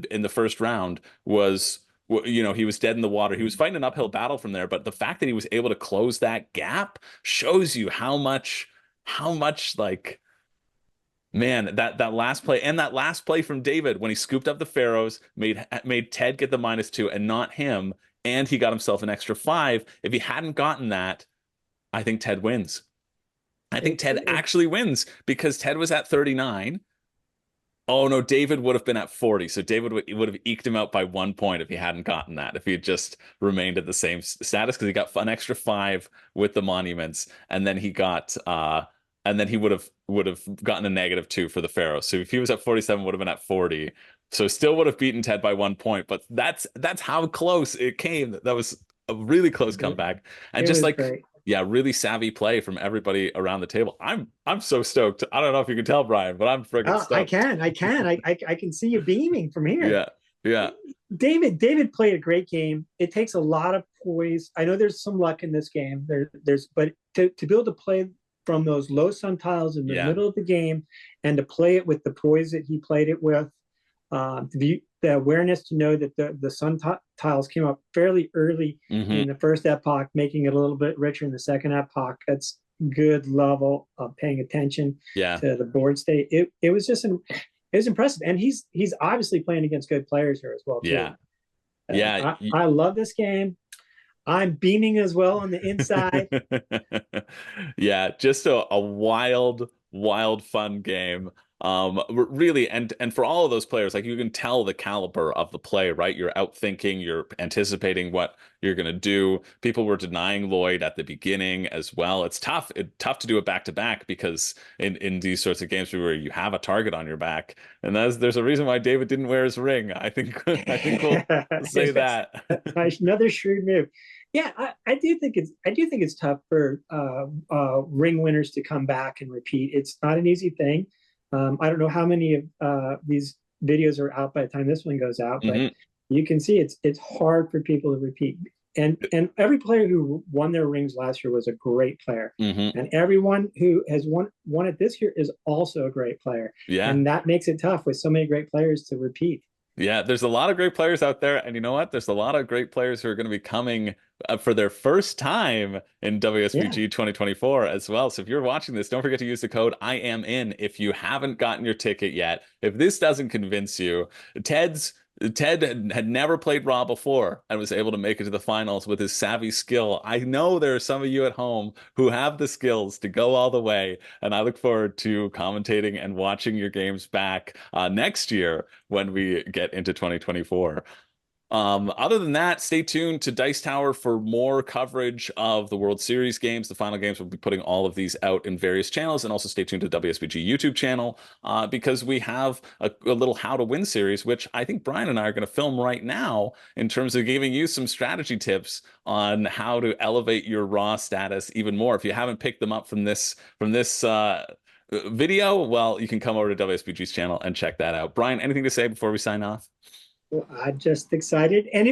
in the first round, was... You know, he was dead in the water. He was fighting an uphill battle from there, but the fact that he was able to close that gap shows you how much like, man, that last play and that last play from David when he scooped up the Pharaohs made Ted get the -2 and not him, and he got himself an extra 5. If he hadn't gotten that, I think Ted wins. I think Ted actually wins because Ted was at 39. Oh, no, David would have been at 40. So David would have eked him out by 1 point if he hadn't gotten that, if he had just remained at the same status, because he got an extra 5 with the monuments. And then he got, and then he would have gotten a -2 for the Pharaoh. So if he was at 47, would have been at 40. So still would have beaten Ted by 1 point. But that's how close it came. That was a really close comeback. And just like, great. yeah, really savvy play from everybody around the table. I'm so stoked. I don't know if you can tell, Brian, but I'm freaking stoked. I can. I can see you beaming from here. Yeah. David played a great game. It takes a lot of poise. I know there's some luck in this game. But to be able to play from those low sun tiles in the middle of the game and to play it with the poise that he played it with, the awareness to know that the sun tiles came up fairly early in the first epoch, making it a little bit richer in the second epoch. That's good level of paying attention to the board state. It was just it was impressive, and he's obviously playing against good players here as well too. I love this game. I'm beaming as well on the inside. Yeah, just a wild fun game. Really, and for all of those players, like, you can tell the caliber of the play, right? You're outthinking, you're anticipating what you're going to do. People were denying Lloyd at the beginning as well. It's tough to do it back to back, because in these sorts of games where you have a target on your back, and there's a reason why David didn't wear his ring. I think we'll say that. Another shrewd move. Yeah, I do think it's tough for ring winners to come back and repeat. It's not an easy thing. I don't know how many of these videos are out by the time this one goes out, but you can see it's hard for people to repeat. And every player who won their rings last year was a great player, and everyone who has won it this year is also a great player. Yeah, and that makes it tough with so many great players to repeat. Yeah, there's a lot of great players out there, and you know what? There's a lot of great players who are going to be coming for their first time in Yeah. WSBG 2024 as well. So if you're watching this, don't forget to use the code I am in if you haven't gotten your ticket yet. If this doesn't convince you, Ted had never played Raw before and was able to make it to the finals with his savvy skill. I know there are some of you at home who have the skills to go all the way, and I look forward to commentating and watching your games back next year when we get into 2024. Other than that, stay tuned to Dice Tower for more coverage of the World Series games. The final games will be putting all of these out in various channels, and also stay tuned to the WSBG YouTube channel because we have a little How to Win series, which I think Brian and I are going to film right now in terms of giving you some strategy tips on how to elevate your Raw status even more. If you haven't picked them up from this video, well, you can come over to WSBG's channel and check that out. Brian, anything to say before we sign off? Well, I'm just excited. And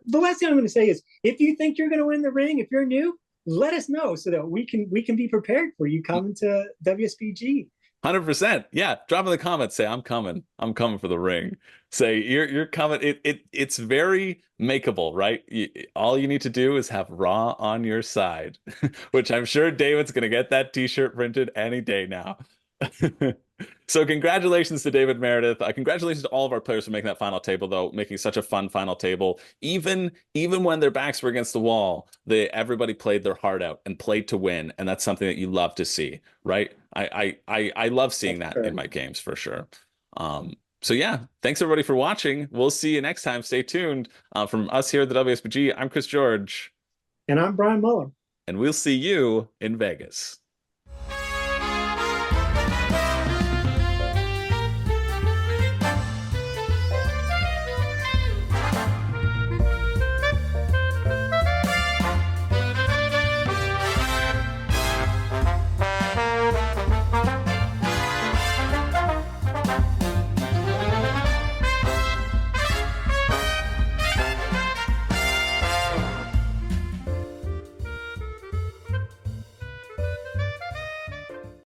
the last thing I'm going to say is, if you think you're going to win the ring, if you're new, let us know so that we can be prepared for you coming to WSBG. 100%. Yeah. Drop in the comments. Say, I'm coming. I'm coming for the ring. Say you're coming. It's very makeable, right? All you need to do is have Raw on your side, which I'm sure David's going to get that t-shirt printed any day now. So congratulations to David Meredith. Congratulations to all of our players for making that final table, though, making such a fun final table. Even when their backs were against the wall, everybody played their heart out and played to win, and that's something that you love to see, right? I love seeing that in my games for sure. So yeah, thanks everybody for watching. We'll see you next time. Stay tuned. From us here at the WSBG, I'm Chris George. And I'm Brian Muller. And we'll see you in Vegas.